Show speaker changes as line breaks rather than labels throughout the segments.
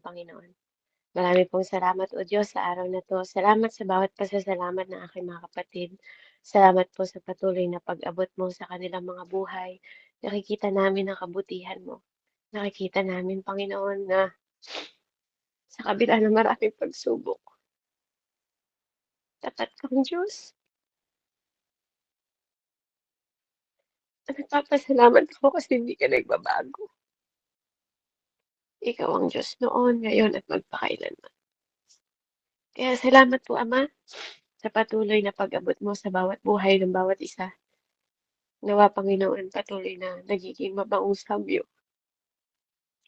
Panginoon. Marami pong salamat o Diyos sa araw na 'to. Salamat sa bawat pasasalamat ng aking mga kapatid. Salamat po sa patuloy na pag-abot mo sa kanilang mga buhay. Nakikita namin ang kabutihan mo. Nakikita namin, Panginoon, na sa kabila ng maraming pagsubok, tapat kang Diyos. At nagpapasalamat ako kasi hindi ka nagbabago. Ikaw ang Diyos noon, ngayon at magpakailanman. Kaya salamat po, Ama, sa patuloy na pag-abot mo sa bawat buhay ng bawat isa. Nawa, Panginoon, patuloy na nagiging mabaong samyo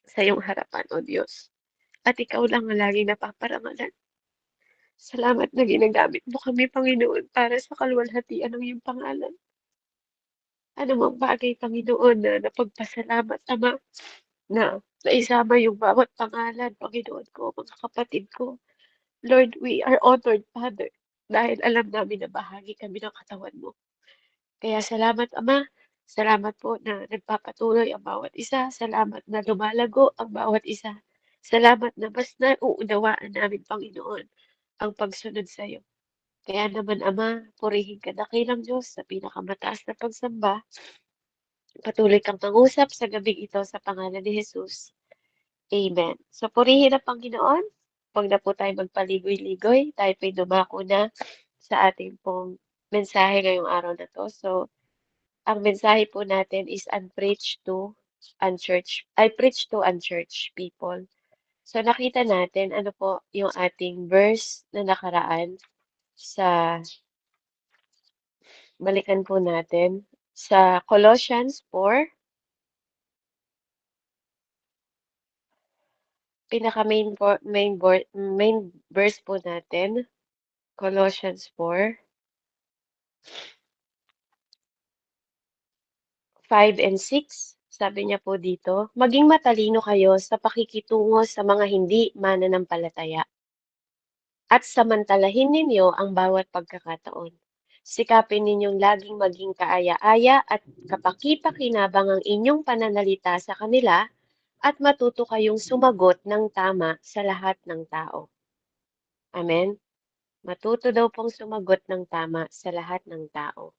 sa iyong harapan, O Diyos. At ikaw lang ang laging napaparangalan. Salamat na ginagamit mo kami, Panginoon, para sa kaluwalhatian ng iyong pangalan. Anumang bagay, Panginoon, na napagpasalamat, Ama, na naisama yung bawat pangalan, Panginoon ko, mga kapatid ko. Lord, we are honored, Father, dahil alam namin na bahagi kami ng katawan mo. Kaya salamat, Ama. Salamat po na nagpapatuloy ang bawat isa. Salamat na lumalago ang bawat isa. Salamat na mas nauunawaan namin, Panginoon, ang pagsunod sa iyo. Kaya naman, Ama, purihin ka dakilang Diyos sa pinakamataas na pagsamba. Patuloy kang mangusap sa gabing ito sa pangalan ni Jesus. Amen. So, purihin ang Panginoon. Huwag na po tayo magpaligoy-ligoy. Tayo po'y dumako na sa ating pong mensahe ngayong araw na to. So, ang mensahe po natin is preach to unchurched people. So nakita natin ano po yung ating verse na nakaraan sa balikan po natin sa Colossians 4, pinaka main verse po natin, Colossians 4, 5 and 6. Sabi niya po dito, maging matalino kayo sa pakikitungo sa mga hindi mananampalataya at samantalahin ninyo ang bawat pagkakataon. Sikapin ninyong laging maging kaaya-aya at kapaki-pakinabang ang inyong pananalita sa kanila at matuto kayong sumagot ng tama sa lahat ng tao. Amen? Matuto daw pong sumagot ng tama sa lahat ng tao.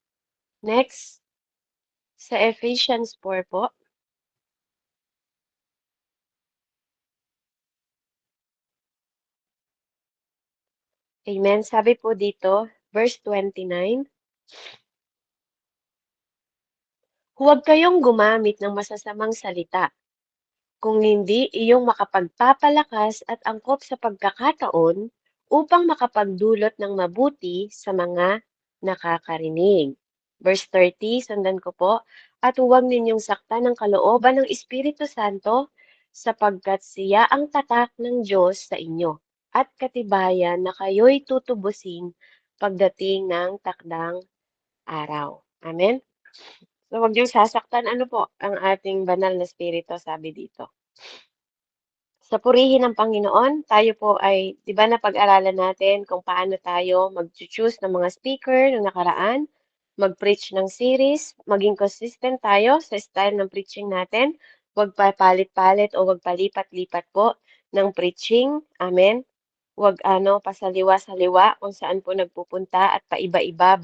Next, sa Ephesians 4 po. Amen. Sabi po dito, verse 29, huwag kayong gumamit ng masasamang salita, kung hindi iyong makapagpapalakas at angkop sa pagkakataon upang makapagdulot ng mabuti sa mga nakakarinig. Verse 30, sundan ko po, at huwag ninyong saktan ng kalooban ng Espiritu Santo sapagkat siya ang tatak ng Diyos sa inyo at katibayan na kayo'y tutubusin pagdating ng takdang araw. Amen? So, huwag niyong sasaktan ano po ang ating banal na spirito, sabi dito. Sa purihin ng Panginoon, tayo po ay, di ba napag-aralan natin kung paano tayo mag-choose ng mga speaker ng nakaraan, mag-preach ng series, maging consistent tayo sa style ng preaching natin, huwag papalit-palit o huwag palipat-lipat po ng preaching. Amen. Huwag pasaliwa-saliwa kung saan po nagpupunta at paiba-iba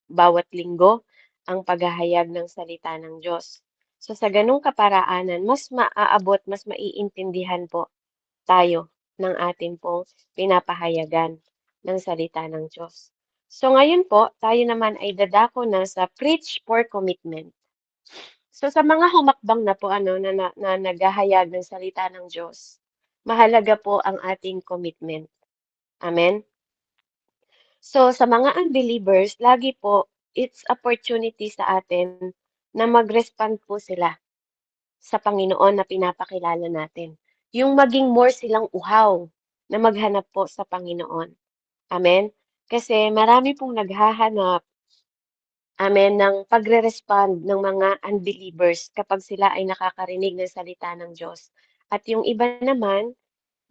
bawat linggo ang paghahayag ng salita ng Diyos. So sa ganung kaparaanan, mas maaabot, mas maiintindihan po tayo ng ating pong pinapahayagan ng salita ng Diyos. So ngayon po, tayo naman ay dadako na sa preach for commitment. So sa mga humakbang na po na naghahayag ng salita ng Diyos, mahalaga po ang ating commitment. Amen. So sa mga unbelievers, lagi po it's opportunity sa atin na mag-respond po sila sa Panginoon na pinapakilala natin. Yung maging more silang uhaw na maghanap po sa Panginoon. Amen? Kasi marami pong naghahanap, amen, ng pagre-respond ng mga unbelievers kapag sila ay nakakarinig ng salita ng Diyos. At yung iba naman,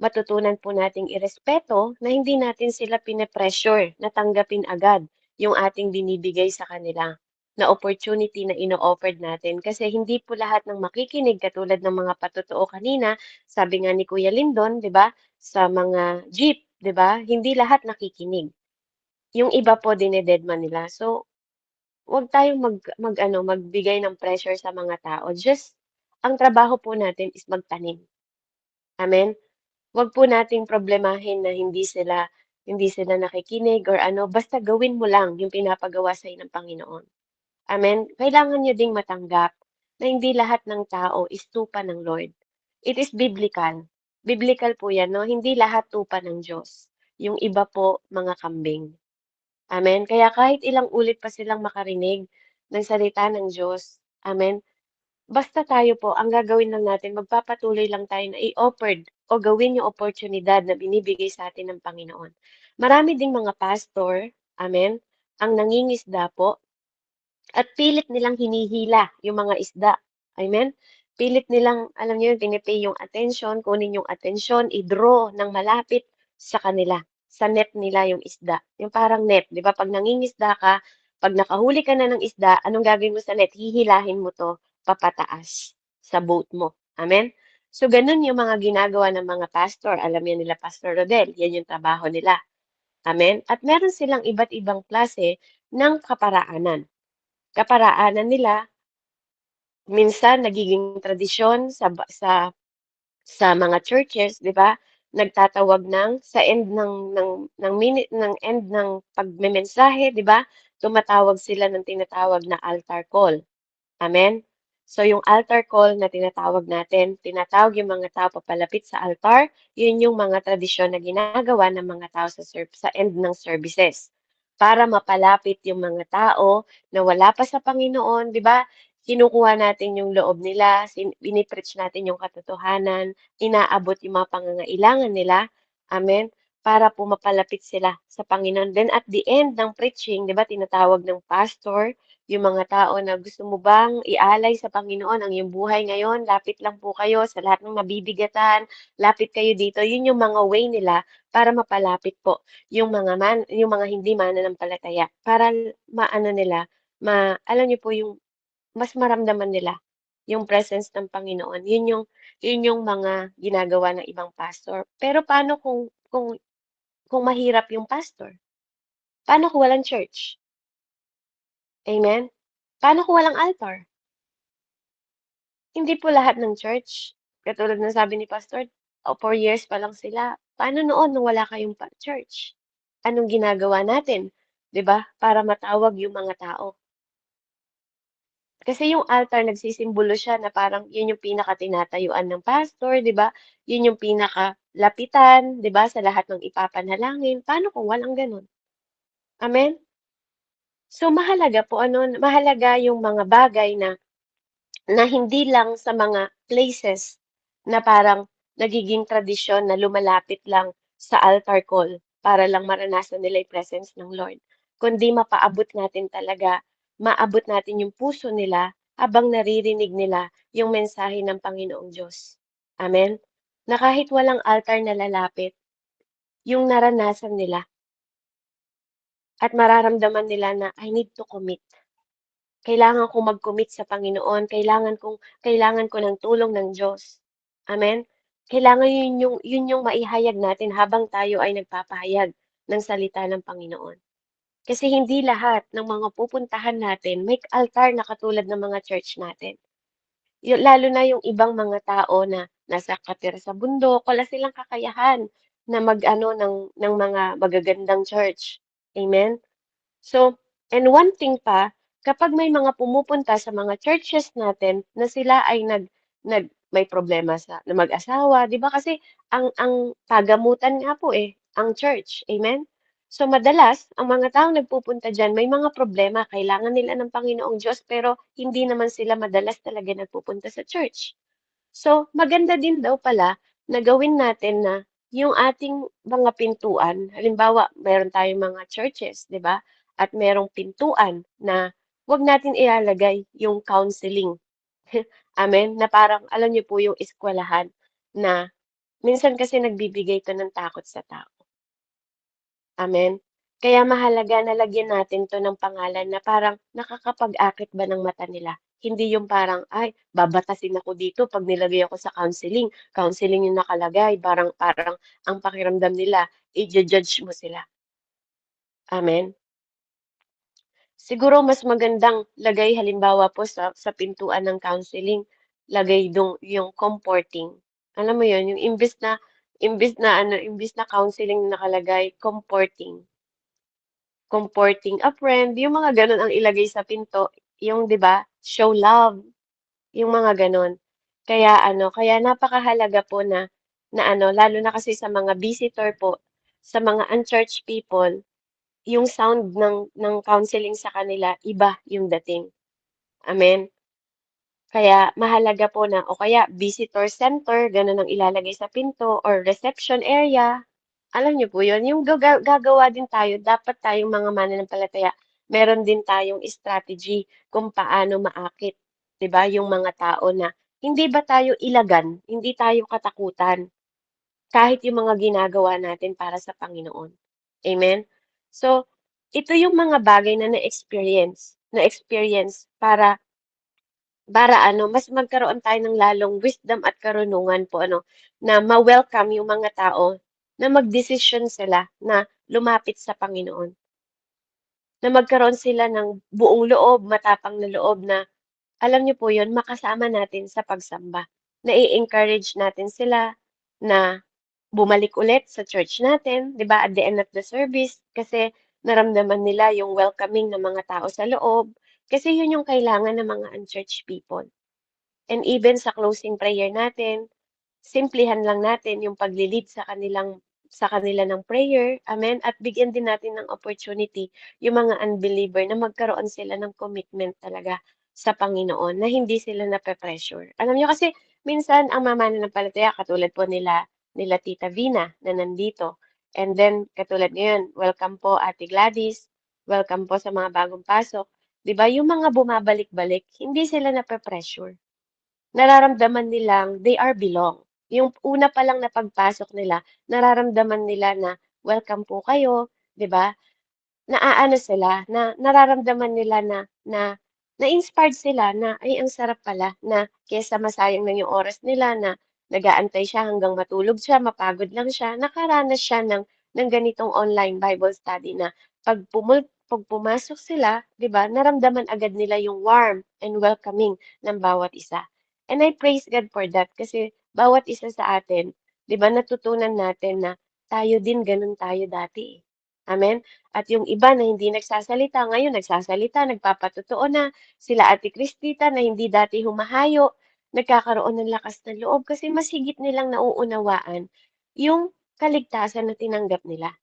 matutunan po nating irespeto na hindi natin sila pine-pressure na tanggapin agad yung ating binibigay sa kanila. na opportunity na ino-offered natin kasi hindi po lahat ng makikinig katulad ng mga patotoo kanina, sabi nga ni Kuya Lindon, 'di ba, sa mga jeep, 'di ba, hindi lahat nakikinig. Yung iba po dinededma nila. So, 'wag tayong mag-ano, magbigay ng pressure sa mga tao. Just ang trabaho po natin is magtanim. Amen? 'Wag po nating problemahin na hindi sila nakikinig or ano, basta gawin mo lang yung pinapagawa sa'yo ng Panginoon. Amen? Kailangan niyo ding matanggap na hindi lahat ng tao is tupa ng Lord. It is biblical. Biblical po 'yan 'no, hindi lahat tupa ng Diyos. Yung iba po mga kambing. Amen? Kaya kahit ilang ulit pa silang makarinig ng salita ng Diyos, amen, basta tayo po ang gagawin lang natin magpapatuloy lang tayo na i-offered o gawin yung oportunidad na binibigay sa atin ng Panginoon. Marami ding mga pastor, amen, ang nangingisda po at pilit nilang hinihila yung mga isda. Amen? Pilit nilang, alam niyo yun, pinipay yung attention, kunin yung attention, i-draw ng malapit sa kanila. Sa net nila yung isda. Yung parang net, di ba? Pag nangingisda ka, pag nakahuli ka na ng isda, anong gagawin mo sa net? Hihilahin mo to papataas sa boat mo. Amen? So, ganun yung mga ginagawa ng mga pastor. Alam yan nila, Pastor Rodel. Yan yung trabaho nila. Amen? At meron silang iba't ibang klase ng kaparaanan. Kaparaanan nila minsan nagiging tradisyon sa mga churches, 'di ba? Nagtatawag sa end ng minute ng end ng pagmemensahe, 'di ba? Tumatawag sila ng tinatawag na altar call. Amen? So, yung altar call na tinatawag natin, tinatawag yung mga tao papalapit sa altar, yun yung mga tradisyon na ginagawa ng mga tao sa end ng services. Para mapalapit yung mga tao na wala pa sa Panginoon, di ba? Kinukuha natin yung loob nila, binipreach natin yung katotohanan, inaabot yung mga pangangailangan nila. Amen? Para po mapalapit sila sa Panginoon. Then at the end ng preaching, di ba, tinatawag ng pastor, yung mga tao na gusto mo bang ialay sa Panginoon ang iyong buhay ngayon, lapit lang po kayo sa lahat ng mabibigatan, lapit kayo dito. Yun yung mga way nila para mapalapit po yung mga hindi mananampalataya para maano nila, alam niyo po yung mas maramdaman nila yung presence ng Panginoon. Yun yung mga ginagawa ng ibang pastor. Pero paano kung mahirap yung pastor? Paano kung walang church? Amen? Paano kung walang altar? Hindi po lahat ng church, katulad ng sabi ni pastor, 4 years pa lang sila. Paano noon nung wala kayong church? Anong ginagawa natin, 'di ba, para matawag yung mga tao? Kasi yung altar nagsisimbolo siya na parang yun yung pinakatinatayuan ng pastor, 'di ba? Yun yung pinakalapitan, 'di ba, sa lahat ng ipapanalangin. Paano kung walang gano'n? Amen? So mahalaga yung mga bagay na hindi lang sa mga places na parang nagiging tradisyon na lumalapit lang sa altar call para lang maranasan nila yung presence ng Lord, kundi maabot natin yung puso nila habang naririnig nila yung mensahe ng Panginoong Diyos. Amen? Na kahit walang altar na lalapit, yung naranasan nila at mararamdaman nila na I need to commit. Kailangan kong mag-commit sa Panginoon, kailangan ko ng tulong ng Diyos. Amen? Kailangan yun yung maihayag natin habang tayo ay nagpapahayag ng salita ng Panginoon. Kasi hindi lahat ng mga pupuntahan natin may altar na katulad ng mga church natin. Lalo na yung ibang mga tao na nakatira sa bundok, wala silang kakayahan na mag-ano ng mga magagandang church. Amen? So, and one thing pa, kapag may mga pumupunta sa mga churches natin na sila ay may problema na mag-asawa, 'di ba? Kasi ang pagamutan nga po ang church. Amen? So, madalas, ang mga taong nagpupunta diyan may mga problema, kailangan nila ng Panginoong Diyos, pero hindi naman sila madalas talaga nagpupunta sa church. So, maganda din daw pala na gawin natin na yung ating mga pintuan, halimbawa, meron tayong mga churches, 'di ba? At merong pintuan na 'wag natin ilalagay yung counseling. Amen, na parang alam niyo po yung eskwelahan na minsan kasi nagbibigay 'to ng takot sa tao. Amen. Kaya mahalaga na lagyan natin 'to ng pangalan na parang nakakapag-akit ba ng mata nila. Hindi yung parang, "Ay, babatasin ako dito 'pag nilagay ako sa counseling." Counseling yung nakalagay, parang parang ang pakiramdam nila iju-judge mo sila. Amen? Siguro mas magandang lagay halimbawa po sa pintuan ng counseling, lagay dun yung comforting. Alam mo yun, yung imbes na counseling nakalagay, comforting. Comforting a friend, yung mga gano'n ang ilagay sa pinto, yung 'di ba, show love, yung mga gano'n. Kaya napakahalaga po na lalo na kasi sa mga visitor po, sa mga unchurched people, yung sound ng counseling sa kanila iba yung dating. Amen. Kaya mahalaga po na o kaya visitor center, gano'n ang ilalagay sa pinto or reception area. Alam niyo po 'yun, yung gagawa din tayo, dapat tayong mga mananampalataya, meron din tayong strategy kung paano maakit, 'di ba, yung mga tao na hindi ba tayo ilagan, hindi tayo katakutan, kahit yung mga ginagawa natin para sa Panginoon. Amen? So, ito yung mga bagay na na-experience para mas magkaroon tayo ng lalong wisdom at karunungan po na ma-welcome yung mga tao na magdesisyon sila na lumapit sa Panginoon. Na magkaroon sila ng buong loob, matapang na loob na alam niyo po yun, makasama natin sa pagsamba. Nai-encourage natin sila na bumalik ulit sa church natin, 'di ba, at the end of the service kasi naramdaman nila yung welcoming ng mga tao sa loob. Kasi yun yung kailangan ng mga unchurched people. And even sa closing prayer natin, simplihan lang natin yung pagli-lead sa kanila ng prayer, amen, at bigyan din natin ng opportunity yung mga unbeliever na magkaroon sila ng commitment talaga sa Panginoon, na hindi sila nape-pressure. Alam niyo kasi minsan ang mga mananampalataya katulad po nila Tita Vina na nandito. And then katulad ngayon, welcome po Ate Gladys, welcome po sa mga bagong pasok. 'Di ba, yung mga bumabalik-balik, hindi sila nape-pressure, nararamdaman nilang they are belong. Yung una pa lang na pagpasok nila, nararamdaman nila na welcome po kayo, 'di ba? Naaano sila, na nararamdaman nila na na-inspired sila na, "Ay, ang sarap pala na kaysa masayang lang yung oras nila na nag-aantay siya hanggang matulog siya, mapagod lang siya, nakaranas siya ng ganitong online Bible study na 'pag pumasok sila, 'di ba, naramdaman agad nila yung warm and welcoming ng bawat isa." And I praise God for that kasi bawat isa sa atin, 'di ba, natutunan natin na tayo din gano'n tayo dati, eh. Amen? At yung iba na hindi nagsasalita, ngayon nagsasalita, nagpapatotoo na. Sila Ate Cristita na hindi dati humahayo, nagkakaroon ng lakas ng loob kasi mas higit nilang nauunawaan yung kaligtasan na tinanggap nila.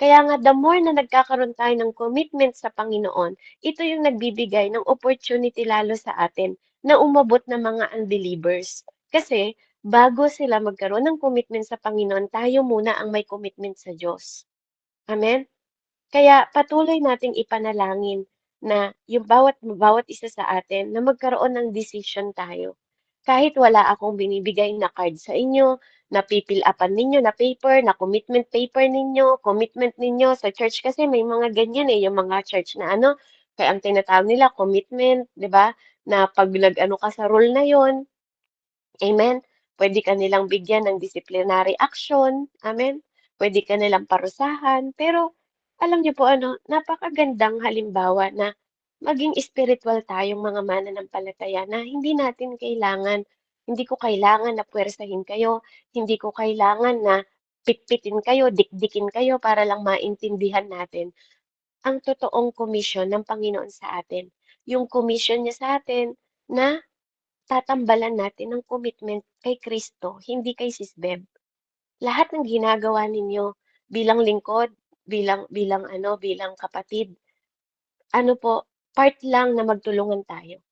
Kaya nga the more na nagkakaroon tayo ng commitment sa Panginoon, ito yung nagbibigay ng opportunity lalo sa atin na umabot ng mga unbelievers. Kasi bago sila magkaroon ng commitment sa Panginoon, tayo muna ang may commitment sa Diyos. Amen? Kaya patuloy nating ipanalangin na yung bawat bawat isa sa atin na magkaroon ng decision tayo. Kahit wala akong binibigay na card sa inyo, na pipil-upan ninyo na paper, na commitment paper ninyo, commitment ninyo sa church kasi may mga ganyan eh, yung mga church na kaya ang tinatawag nila commitment, 'di ba? Na pag nag-ano ka sa rule na yon, amen. Pwede ka nilang bigyan ng disciplinary action. Amen. Pwede ka nilang parusahan. Pero alam niyo po napakagandang halimbawa na maging spiritual tayong mga mananampalataya na hindi ko kailangan na puwersahin kayo, hindi ko kailangan na pitpitin kayo, dikdikin kayo para lang maintindihan natin ang totoong komisyon ng Panginoon sa atin. Yung komisyon niya sa atin na tatambalan natin ng commitment kay Kristo, hindi kay Sisbeb. Lahat ng ginagawa ninyo bilang lingkod, bilang kapatid, po, part lang na magtulungan tayo.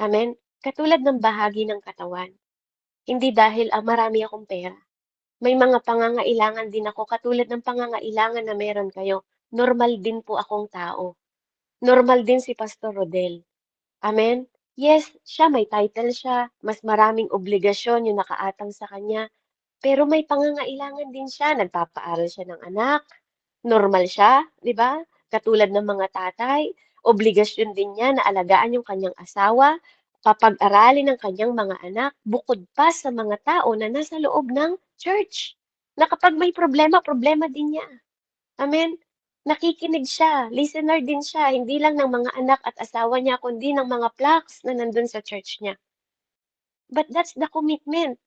Amen? Katulad ng bahagi ng katawan. Hindi dahil marami akong pera. May mga pangangailangan din ako katulad ng pangangailangan na meron kayo. Normal din po akong tao. Normal din si Pastor Rodel. Amen? Yes, siya may title siya, mas maraming obligasyon yung nakaatang sa kanya, pero may pangangailangan din siya, nagpapaaral siya ng anak, Normal siya, 'di ba? Katulad ng mga tatay, obligasyon din niya na alagaan yung kanyang asawa, papag-aralin ang kanyang mga anak, bukod pa sa mga tao na nasa loob ng church. Na kapag may problema, problema din niya. Amen? Nakikinig siya, listener din siya, hindi lang ng mga anak at asawa niya, kundi ng mga flocks na nandun sa church niya. But that's the commitment.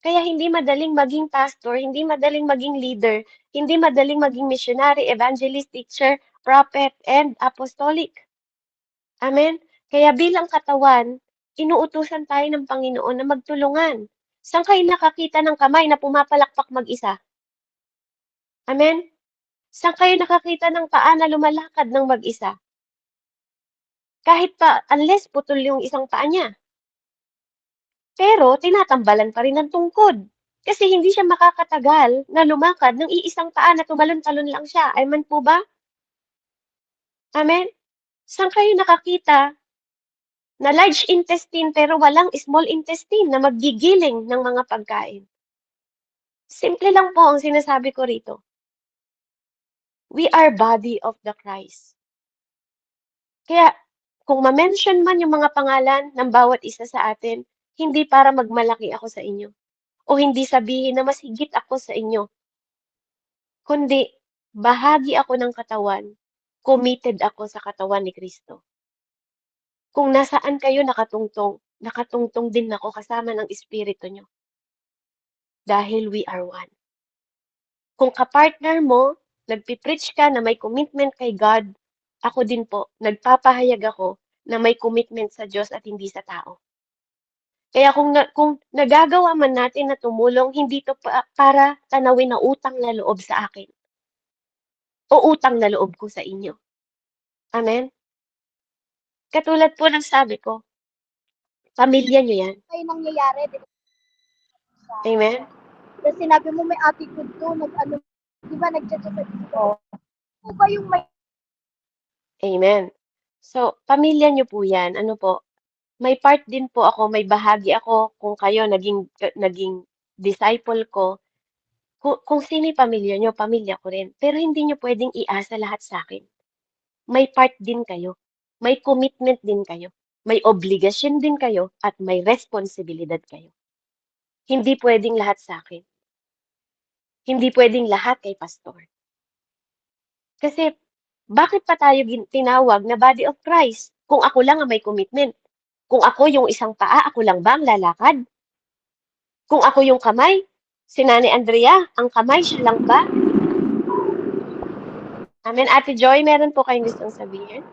Kaya hindi madaling maging pastor, hindi madaling maging leader, hindi madaling maging missionary, evangelist, teacher, prophet, and apostolic. Amen? Kaya bilang katawan, inuutusan tayo ng Panginoon na magtulungan. Saan kayo nakakita ng kamay na pumapalakpak mag-isa? Amen? Saan kayo nakakita ng paa na lumalakad ng mag-isa? Kahit pa, unless putol yung isang paa niya. Pero tinatambalan pa rin ng tungkod. Kasi hindi siya makakatagal na lumakad ng iisang paa na tumalon-talon lang siya. Amen po ba? Amen? Saan kayo nakakita na large intestine pero walang small intestine na maggigiling ng mga pagkain? Simple lang po ang sinasabi ko rito. We are body of the Christ. Kaya kung ma-mention man yung mga pangalan ng bawat isa sa atin, hindi para magmalaki ako sa inyo o hindi sabihin na mas higit ako sa inyo, kundi bahagi ako ng katawan, committed ako sa katawan ni Kristo. Kung nasaan kayo nakatungtong, nakatungtong din ako kasama ng Espiritu nyo. Dahil we are one. Kung kapartner mo, nagpipreach ka na may commitment kay God, ako din po, nagpapahayag ako na may commitment sa Diyos at hindi sa tao. Kaya kung nagagawa man natin na tumulong, hindi to para tanawin na utang na loob sa akin o utang na loob ko sa inyo. Amen? Katulad po ng sabi ko, pamilya nyo yan.
Ay nangyayari, di ba?
Amen?
Kasi sinabi mo may attitude to, nag-ano, di ba nag-chat sa dito? Ano ba yung may
Amen. So, pamilya nyo po yan. Ano po? May part din po ako, may bahagi ako kung kayo naging disciple ko. Kung sino yung pamilya nyo, pamilya ko rin. Pero hindi nyo pwedeng iasa lahat sa akin. May part din kayo. May commitment din kayo. May obligasyon din kayo at may responsibilidad kayo. Hindi pwedeng lahat sa akin. Hindi pwedeng lahat kay pastor. Kasi bakit pa tayo tinawag na body of Christ kung ako lang ang may commitment? Kung ako yung isang paa, ako lang ba ang lalakad? Kung ako yung kamay, si Nanay Andrea, ang kamay, siya lang ba? Amen. Ate Joy, meron po kayong gustong sabihin?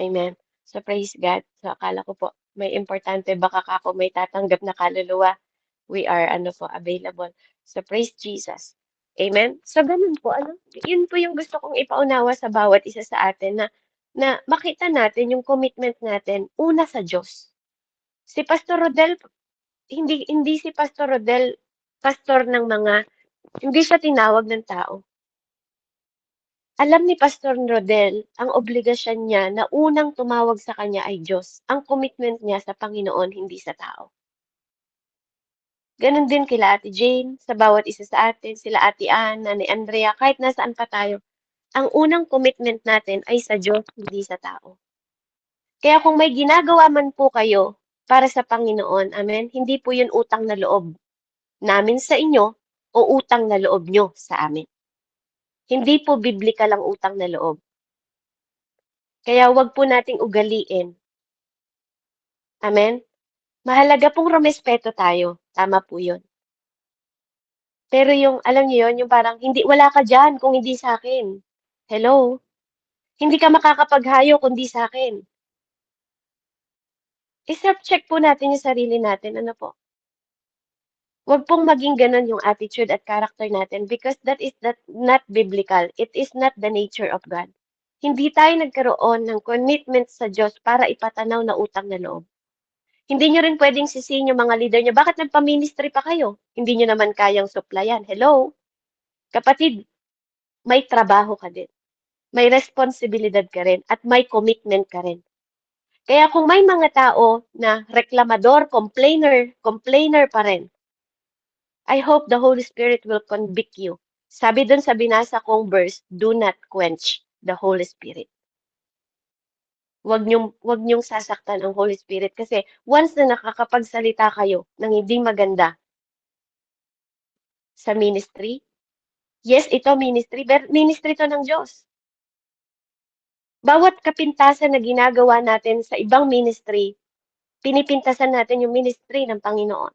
Amen. So, praise God. So, akala ko po, may importante, baka ako may tatanggap na kaluluwa. We are, available. So, praise Jesus. Amen. So, ganun po, yun po yung gusto kong ipaunawa sa bawat isa sa atin na makita natin yung commitment natin, una sa Diyos. Si Pastor Rodel, hindi si Pastor Rodel, pastor ng mga, hindi siya tinawag ng tao. Alam ni Pastor Rodel, ang obligasyon niya na unang tumawag sa kanya ay Diyos. Ang commitment niya sa Panginoon, hindi sa tao. Ganon din kila Ate Jane, sa bawat isa sa atin, sila Ate Ann, Nanay Andrea, kahit nasaan pa tayo. Ang unang commitment natin ay sa Diyos, hindi sa tao. Kaya kung may ginagawa man po kayo para sa Panginoon, amen, hindi po yun utang na loob namin sa inyo o utang na loob nyo sa amin. Hindi po biblikal ang utang na loob. Kaya wag po nating ugaliin. Amen? Mahalaga pong rumespeto tayo. Tama po yun. Pero yung, alam niyo yun, yung parang, hindi, wala ka dyan kung hindi sa akin. Hello? Hindi ka makakapaghayo kundi sa akin. I-self-check po natin yung sarili natin. Ano po? Wag pong maging ganun yung attitude at character natin because that is not biblical. It is not the nature of God. Hindi tayo nagkaroon ng commitment sa Diyos para ipatanaw na utang na loob. Hindi nyo rin pwedeng sisihin yung mga leader nyo. Bakit nagpa-ministry pa kayo? Hindi nyo naman kayang supplyan. Hello? Kapatid, may trabaho ka din. May responsibilidad ka rin at may commitment ka rin. Kaya kung may mga tao na reklamador, complainer pa rin, I hope the Holy Spirit will convict you. Sabi dun sa binasa kong verse, do not quench the Holy Spirit. Wag niyong sasaktan ang Holy Spirit kasi once na nakakapagsalita kayo ng hindi maganda sa ministry, yes, ito ministry, but ministry to ng Diyos. Bawat kapintasan na ginagawa natin sa ibang ministry, pinipintasan natin yung ministry ng Panginoon.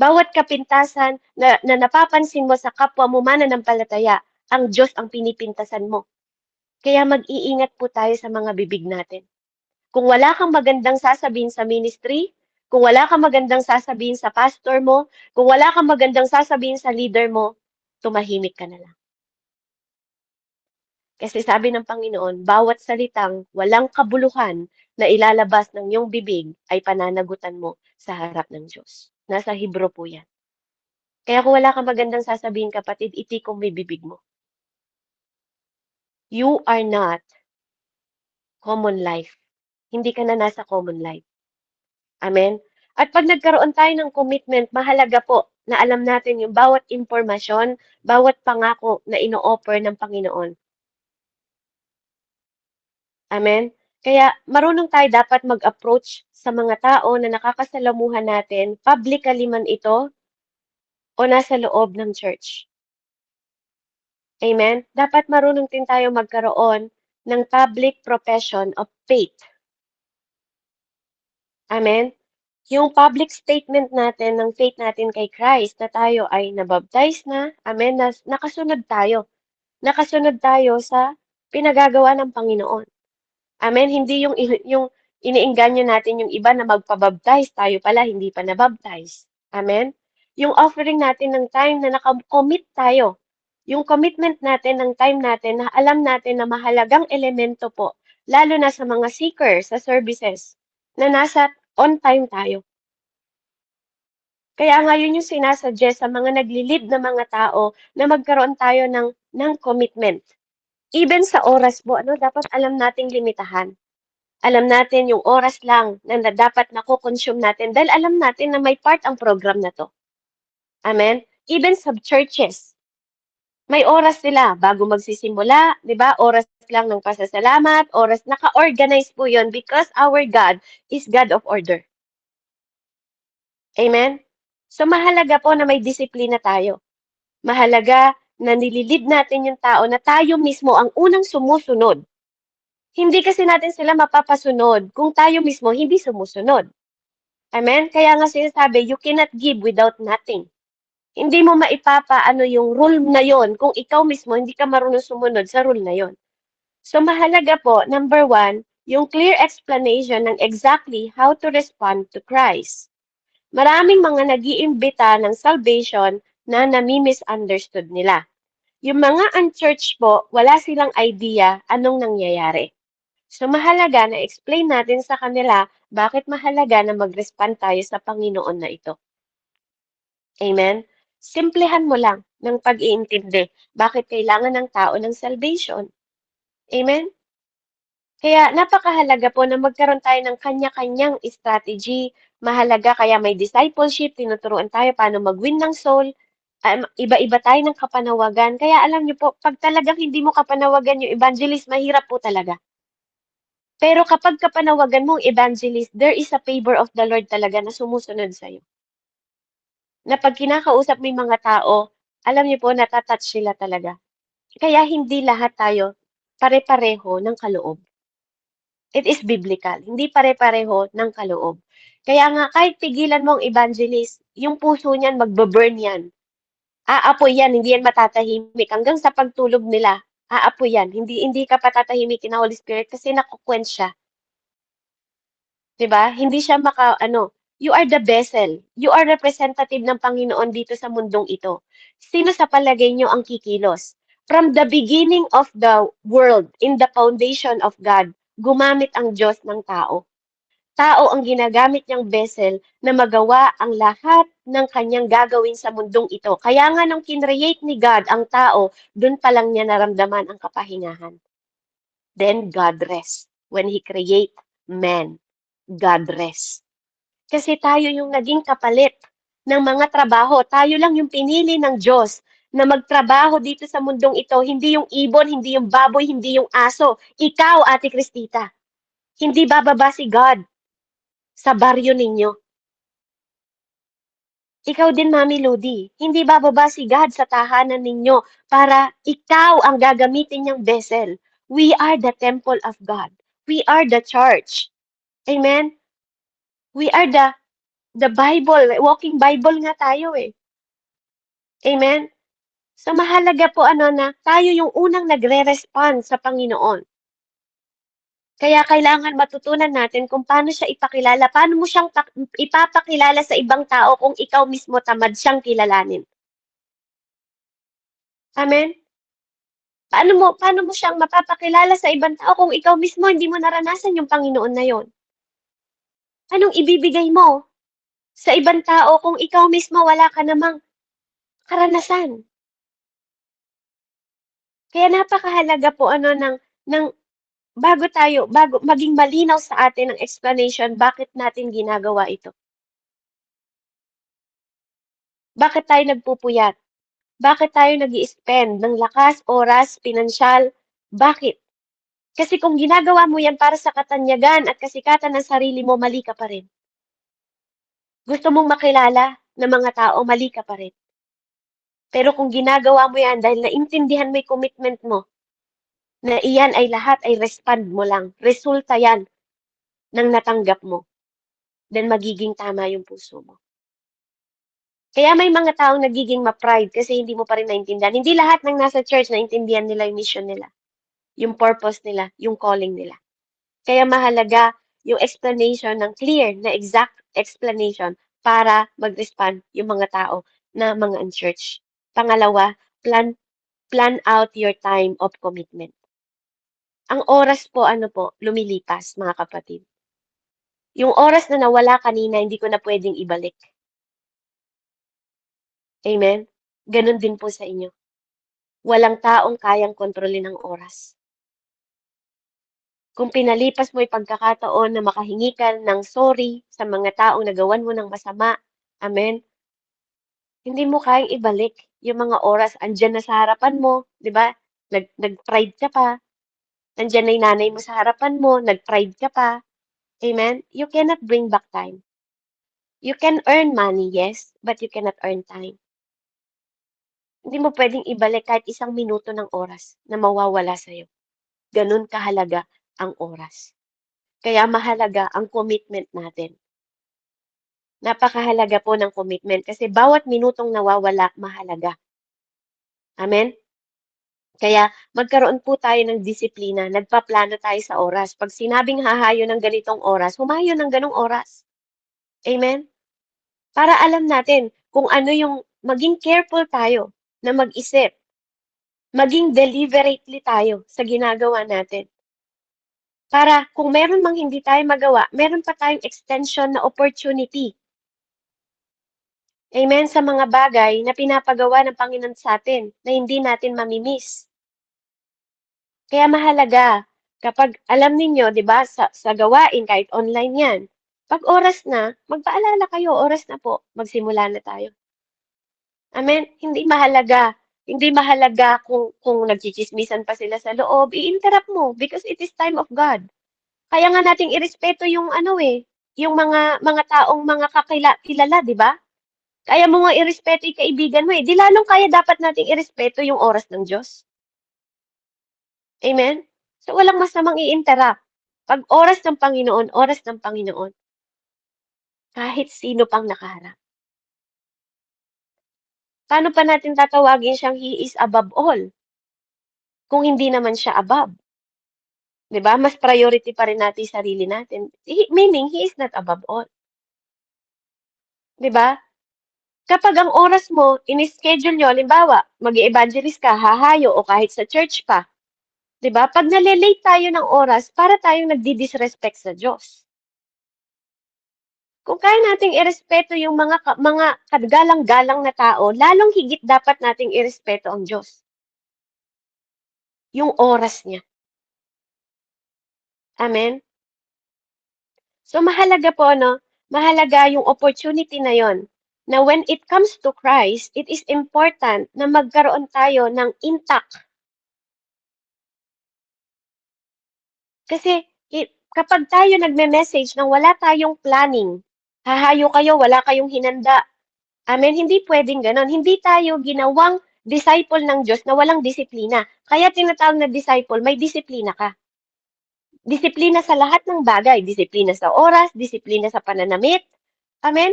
Bawat kapintasan na napapansin mo sa kapwa mo mananampalataya, ang Diyos ang pinipintasan mo. Kaya mag-iingat po tayo sa mga bibig natin. Kung wala kang magandang sasabihin sa ministry, kung wala kang magandang sasabihin sa pastor mo, kung wala kang magandang sasabihin sa leader mo, tumahimik ka na lang. Kasi sabi ng Panginoon, bawat salitang walang kabuluhan na ilalabas ng iyong bibig ay pananagutan mo sa harap ng Diyos. Nasa Hebro po yan. Kaya kung wala kang magandang sasabihin, kapatid, itikom mo yung bibig mo. You are not common life. Hindi ka na nasa common life. Amen? At pag nagkaroon tayo ng commitment, mahalaga po na alam natin yung bawat impormasyon, bawat pangako na ino-offer ng Panginoon. Amen? Kaya marunong tayo dapat mag-approach sa mga tao na nakakasalamuhan natin, publicly man ito o nasa loob ng church. Amen? Dapat marunong din tayo magkaroon ng public profession of faith. Amen? Yung public statement natin ng faith natin kay Christ na tayo ay nabaptize na, amen, na nakasunod tayo. Nakasunod tayo sa pinagagawa ng Panginoon. Amen, hindi yung iniengganyo natin yung iba na magpabaptize, tayo pala hindi pa nabaptize. Amen? Yung offering natin ng time na nakakommit tayo. Yung commitment natin ng time natin na alam natin na mahalagang elemento po, lalo na sa mga seeker sa services, na nasa on time tayo. Kaya nga yun yung sinasuggest sa mga nagli-lead na mga tao na magkaroon tayo ng commitment. Even sa oras po, dapat alam nating limitahan. Alam natin yung oras lang na dapat nako-consume natin dahil alam natin na may part ang program na to. Amen? Even sa churches, may oras sila bago magsisimula, di ba? Oras lang ng pasasalamat, oras, naka-organize po yun because our God is God of order. Amen? So mahalaga po na may disiplina tayo. Mahalaga na nililid natin yung tao na tayo mismo ang unang sumusunod. Hindi kasi natin sila mapapasunod kung tayo mismo hindi sumusunod. Amen? Kaya nga sinasabi, you cannot give without nothing. Hindi mo maipapaano yung rule na yon kung ikaw mismo hindi ka marunong sumunod sa rule na yon. So mahalaga po, number 1, yung clear explanation ng exactly how to respond to Christ. Maraming mga nag-iimbita ng salvation na nami-misunderstood nila. Yung mga unchurched po, wala silang idea anong nangyayari. So mahalaga na explain natin sa kanila bakit mahalaga na mag-respond tayo sa Panginoon na ito. Amen? Simplehan mo lang ng pag-iintindi bakit kailangan ng tao ng salvation. Amen? Kaya napakahalaga po na magkaroon tayo ng kanya-kanyang strategy. Mahalaga kaya may discipleship, tinuturuan tayo paano mag-win ng soul. Iba-iba tayo ng kapanawagan. Kaya alam niyo po, pag talagang hindi mo kapanawagan yung evangelist, mahirap po talaga. Pero kapag kapanawagan mong evangelist, there is a favor of the Lord talaga na sumusunod sa'yo. Na pag kinakausap mo yung mga tao, alam niyo po, natatouch sila talaga. Kaya hindi lahat tayo pare-pareho ng kaloob. It is biblical. Hindi pare-pareho ng kaloob. Kaya nga, kahit pigilan mo ang evangelist, yung puso niyan, magbaburn yan. Aapoy yan, hindi yan matatahimik. Hanggang sa pagtulog nila, aapoy yan. Hindi ka patatahimikin ng Holy Spirit kasi nakukwent siya. 'Di ba? Hindi siya you are the vessel. You are representative ng Panginoon dito sa mundong ito. Sino sa palagay niyo ang kikilos? From the beginning of the world, in the foundation of God, gumamit ang Diyos ng tao. Tao ang ginagamit niyang vessel na magawa ang lahat ng kanyang gagawin sa mundong ito. Kaya nga nung kinreate ni God ang tao, dun pa lang niya naramdaman ang kapahingahan. Then God rest. When He create man, God rest. Kasi tayo yung naging kapalit. ng mga trabaho. Tayo lang yung pinili ng Diyos na magtrabaho dito sa mundong ito. Hindi yung ibon, hindi yung baboy, hindi yung aso. Ikaw, Ate Cristita, hindi bababa si God sa baryo ninyo. Ikaw din, Mami Ludi, hindi bababa si God sa tahanan ninyo para ikaw ang gagamitin niyang vessel. We are the temple of God. We are the church. Amen? We are the Bible. Walking Bible nga tayo eh. Amen? So mahalaga po na tayo yung unang nagre-respond sa Panginoon. Kaya kailangan matutunan natin kung paano siya ipakilala, paano mo siyang ipapakilala sa ibang tao kung ikaw mismo tamad siyang kilalanin. Amen? Paano mo siyang mapapakilala sa ibang tao kung ikaw mismo hindi mo naranasan yung Panginoon na yon? Anong ibibigay mo sa ibang tao kung ikaw mismo wala ka namang karanasan? Kaya napakahalaga po ng bago maging malinaw sa atin ang explanation bakit natin ginagawa ito. Bakit tayo nagpupuyat? Bakit tayo nag-i-spend ng lakas, oras, pinansyal? Bakit? Kasi kung ginagawa mo yan para sa katanyagan at kasikatan ng sarili mo, mali ka pa rin. Gusto mong makilala ng mga tao, mali ka pa rin. Pero kung ginagawa mo yan dahil naintindihan mo yung commitment mo, na iyan ay lahat ay respond mo lang, resulta yan ng natanggap mo, then magiging tama yung puso mo. Kaya may mga taong nagiging ma-pride kasi hindi mo pa rin naintindihan. Hindi lahat ng nasa church naintindihan nila yung mission nila, yung purpose nila, yung calling nila. Kaya mahalaga yung explanation ng clear na exact explanation para mag-respond yung mga tao na mga unchurch. Pangalawa, plan out your time of commitment. Ang oras po, lumilipas, mga kapatid. Yung oras na nawala kanina, hindi ko na pwedeng ibalik. Amen? Ganon din po sa inyo. Walang taong kayang kontrolin ang oras. Kung pinalipas mo yung pagkakataon na makahingi ka ng sorry sa mga taong nagawan mo ng masama, amen, hindi mo kayang ibalik yung mga oras. Andyan na sa harapan mo, di ba? Nag-pride ka pa. Andyan na yung nanay mo sa harapan mo, nag-pride ka pa. Amen? You cannot bring back time. You can earn money, yes, but you cannot earn time. Hindi mo pwedeng ibalik kahit isang minuto ng oras na mawawala sa'yo. Ganun kahalaga ang oras. Kaya mahalaga ang commitment natin. Napakahalaga po ng commitment kasi bawat minutong nawawala, mahalaga. Amen? Kaya magkaroon po tayo ng disiplina, nagpaplano tayo sa oras. Pag sinabing hahayo ng ganitong oras, humayo ng ganong oras. Amen? Para alam natin kung ano yung maging careful tayo na mag-isip. Maging deliberately tayo sa ginagawa natin. Para kung meron mang hindi tayo magawa, meron pa tayong extension na opportunity. Amen? Sa mga bagay na pinapagawa ng Panginoon sa atin na hindi natin mamimiss. Kaya mahalaga, kapag alam ninyo, di ba, sa gawain, kahit online yan, pag oras na, magpaalala kayo, oras na po, magsimula na tayo. Amen? Hindi mahalaga kung nagchichismisan pa sila sa loob, i-interrupt mo because it is time of God. Kaya nga nating irespeto yung yung mga taong mga kilala, di ba? Kaya mo nga irespeto yung kaibigan mo eh. Di lalong kaya dapat nating irespeto yung oras ng Diyos. Amen? So walang masamang i-interrupt. Pag oras ng Panginoon, oras ng Panginoon. Kahit sino pang nakaharap. Paano pa natin tatawagin siyang He is above all? Kung hindi naman siya above. 'Di ba? Mas priority pa rin natin yung sarili natin. Meaning, He is not above all. 'Di ba? Kapag ang oras mo, in-schedule nyo, halimbawa, mag-evangelist ka, hahayo, o kahit sa church pa, 'di ba? Pag nalilate tayo ng oras, para tayong nagdi-disrespect sa Diyos. Kung kaya nating irespeto yung mga kagalang-galang na tao, lalong higit dapat nating irespeto ang Diyos. Yung oras niya. Amen? So mahalaga po, mahalaga yung opportunity na yon na when it comes to Christ, it is important na magkaroon tayo ng intact. Kasi kapag tayo nagme-message nang wala tayong planning, hahayo kayo, wala kayong hinanda. Amen, hindi pwedeng gano'n. Hindi tayo ginawang disciple ng Diyos na walang disiplina. Kaya tinatawag na disciple, may disiplina ka. Disiplina sa lahat ng bagay. Disiplina sa oras, disiplina sa pananamit. Amen?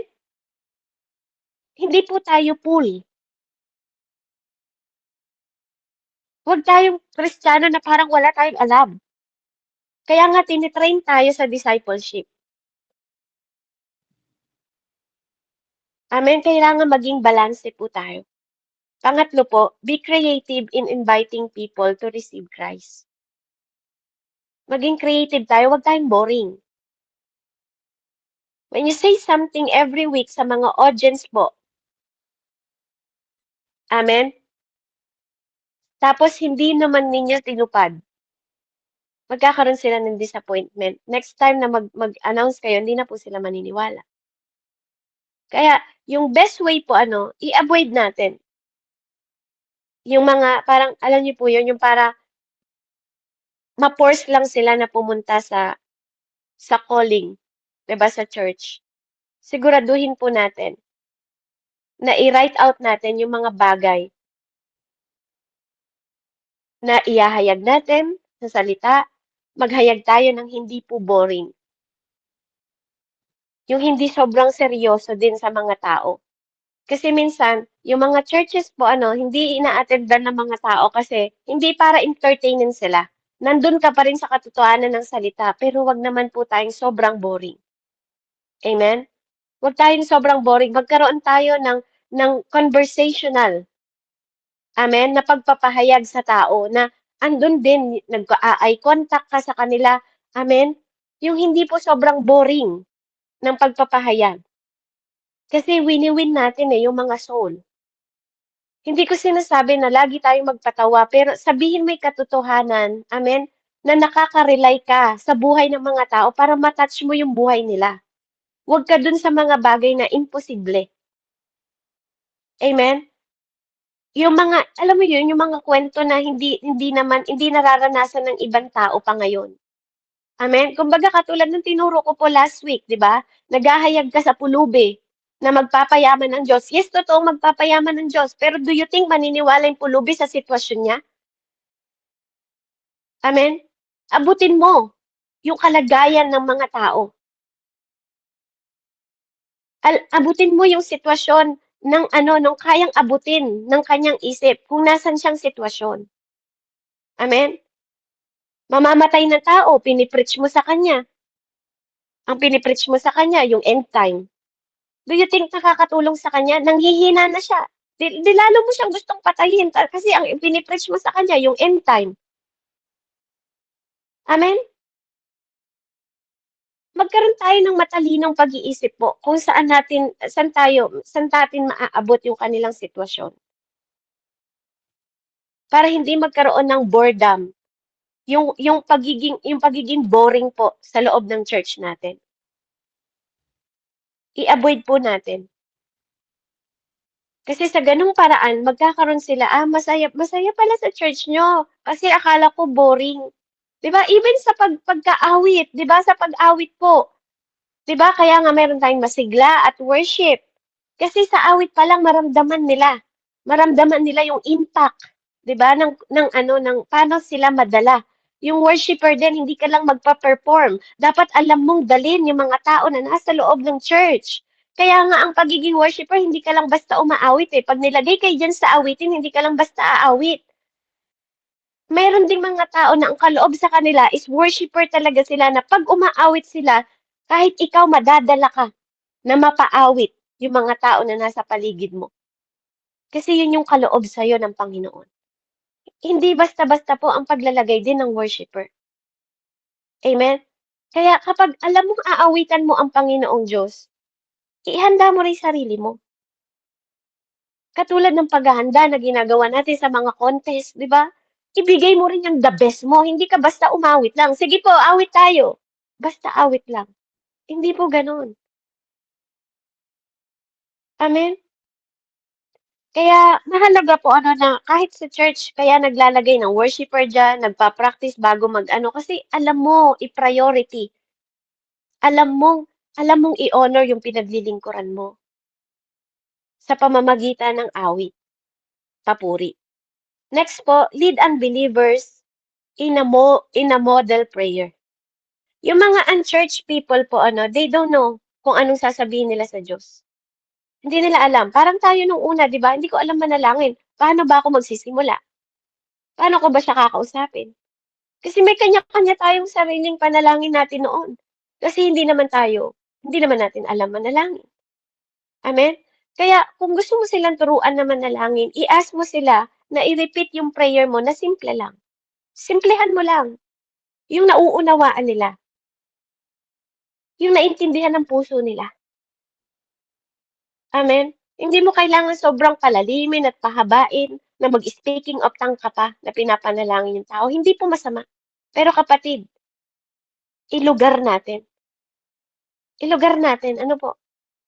Hindi po tayo fool. Huwag tayong Kristiyano na parang wala tayong alam. Kaya nga tinitrain tayo sa discipleship. Amen? Kailangan maging balanse po tayo. Pangatlo po, be creative in inviting people to receive Christ. Maging creative tayo, huwag tayong boring. When you say something every week sa mga audience po, amen? Tapos hindi naman ninyo tinupad, magkakaroon sila ng disappointment. Next time na mag-announce kayo, hindi na po sila maniniwala. Kaya, yung best way po, i-avoid natin. Yung mga, parang, alam niyo po yun, yung para ma-force lang sila na pumunta sa calling, 'di ba, sa church. Siguraduhin po natin na i-write out natin yung mga bagay na ihahayag natin sa salita, maghayag tayo ng hindi po boring. Yung hindi sobrang seryoso din sa mga tao. Kasi minsan, yung mga churches po, hindi ina-attendan ng mga tao kasi hindi para entertainin sila. Nandun ka pa rin sa katotohanan ng salita, pero wag naman po tayong sobrang boring. Amen? Wag tayong sobrang boring. Magkaroon tayo ng conversational. Amen? Na pagpapahayag sa tao na andun din, nag-eye contact ka sa kanila. Amen? Yung hindi po sobrang boring ng pagpapahayag. Kasi wini-win natin yung mga soul. Hindi ko sinasabi na lagi tayong magpatawa, pero sabihin may katotohanan, amen, na nakaka-rely ka sa buhay ng mga tao para matouch mo yung buhay nila. Huwag ka dun sa mga bagay na imposible. Amen? Yung mga, alam mo yun, yung mga kwento na hindi nararanasan ng ibang tao pa ngayon. Amen? Kumbaga katulad ng tinuro ko po last week, di ba? Naghahayag ka sa pulubi na magpapayaman ng Diyos. Yes, totoong magpapayaman ng Diyos. Pero do you think maniniwala yung pulubi sa sitwasyon niya? Amen? Abutin mo yung kalagayan ng mga tao. Abutin mo yung sitwasyon nung kayang abutin ng kanyang isip kung nasan siyang sitwasyon. Amen? Mamamatay na tao, pinipreach mo sa kanya. Ang pinipreach mo sa kanya, yung end time. Do you think nakakatulong sa kanya? Nanghihina na siya. Di lalo mo siyang gustong patayin kasi ang pinipreach mo sa kanya, yung end time. Amen? Magkaroon tayo ng matalinong pag-iisip po kung saan natin maaabot yung kanilang sitwasyon. Para hindi magkaroon ng boredom. Yung pagiging boring po sa loob ng church natin. I-avoid po natin. Kasi sa ganung paraan, magkakaroon sila, masaya pala sa church nyo. Kasi akala ko boring. 'Di ba? Even sa pagkaawit, 'di ba? Sa pag-awit po. 'Di ba? Kaya nga meron tayong masigla at worship. Kasi sa awit pa lang maramdaman nila. Maramdaman nila yung impact, 'di ba? Ng paano sila madala. Yung worshiper din, hindi ka lang magpa-perform. Dapat alam mong dalin yung mga tao na nasa loob ng church. Kaya nga ang pagiging worshiper, hindi ka lang basta umaawit eh. Pag nilagay kayo dyan sa awitin, hindi ka lang basta aawit. Meron ding mga tao na ang kaloob sa kanila is worshiper talaga sila na pag umaawit sila, kahit ikaw madadala ka na mapaawit yung mga tao na nasa paligid mo. Kasi yun yung kaloob sa'yo ng Panginoon. Hindi basta-basta po ang paglalagay din ng worshiper. Amen? Kaya kapag alam mong aawitan mo ang Panginoong Diyos, ihanda mo rin sarili mo. Katulad ng paghahanda na ginagawa natin sa mga contest, di ba? Ibigay mo rin yung the best mo. Hindi ka basta umawit lang. Sige po, awit tayo. Basta awit lang. Hindi po ganun. Amen? Kaya mahalaga po na kahit sa church kaya naglalagay ng worshiper diyan, nagpa-practice bago mag-ano kasi alam mo i-priority. Alam mong alam mong i-honor yung pinaglilingkuran mo sa pamamagitan ng awit, papuri. Next po, lead unbelievers in a model prayer. Yung mga unchurched people po they don't know kung anong sasabihin nila sa Diyos. Hindi nila alam. Parang tayo nung una, 'di ba? Hindi ko alam manalangin. Paano ba ako magsisimula? Paano ko ba siya kakausapin? Kasi may kanya-kanya tayong sariling panalangin natin noon. Kasi hindi naman natin alam manalangin. Amen? Kaya kung gusto mo silang turuan na manalangin, i-ask mo sila na i-repeat yung prayer mo na simple lang. Simplehan mo lang. Yung nauunawaan nila. Yung naintindihan ng puso nila. Amen? Hindi mo kailangan sobrang palalimin at pahabain na mag-speaking of tongue ka pa na pinapanalangin yung tao. Hindi po masama. Pero kapatid, ilugar natin. Ilugar natin. Ano po?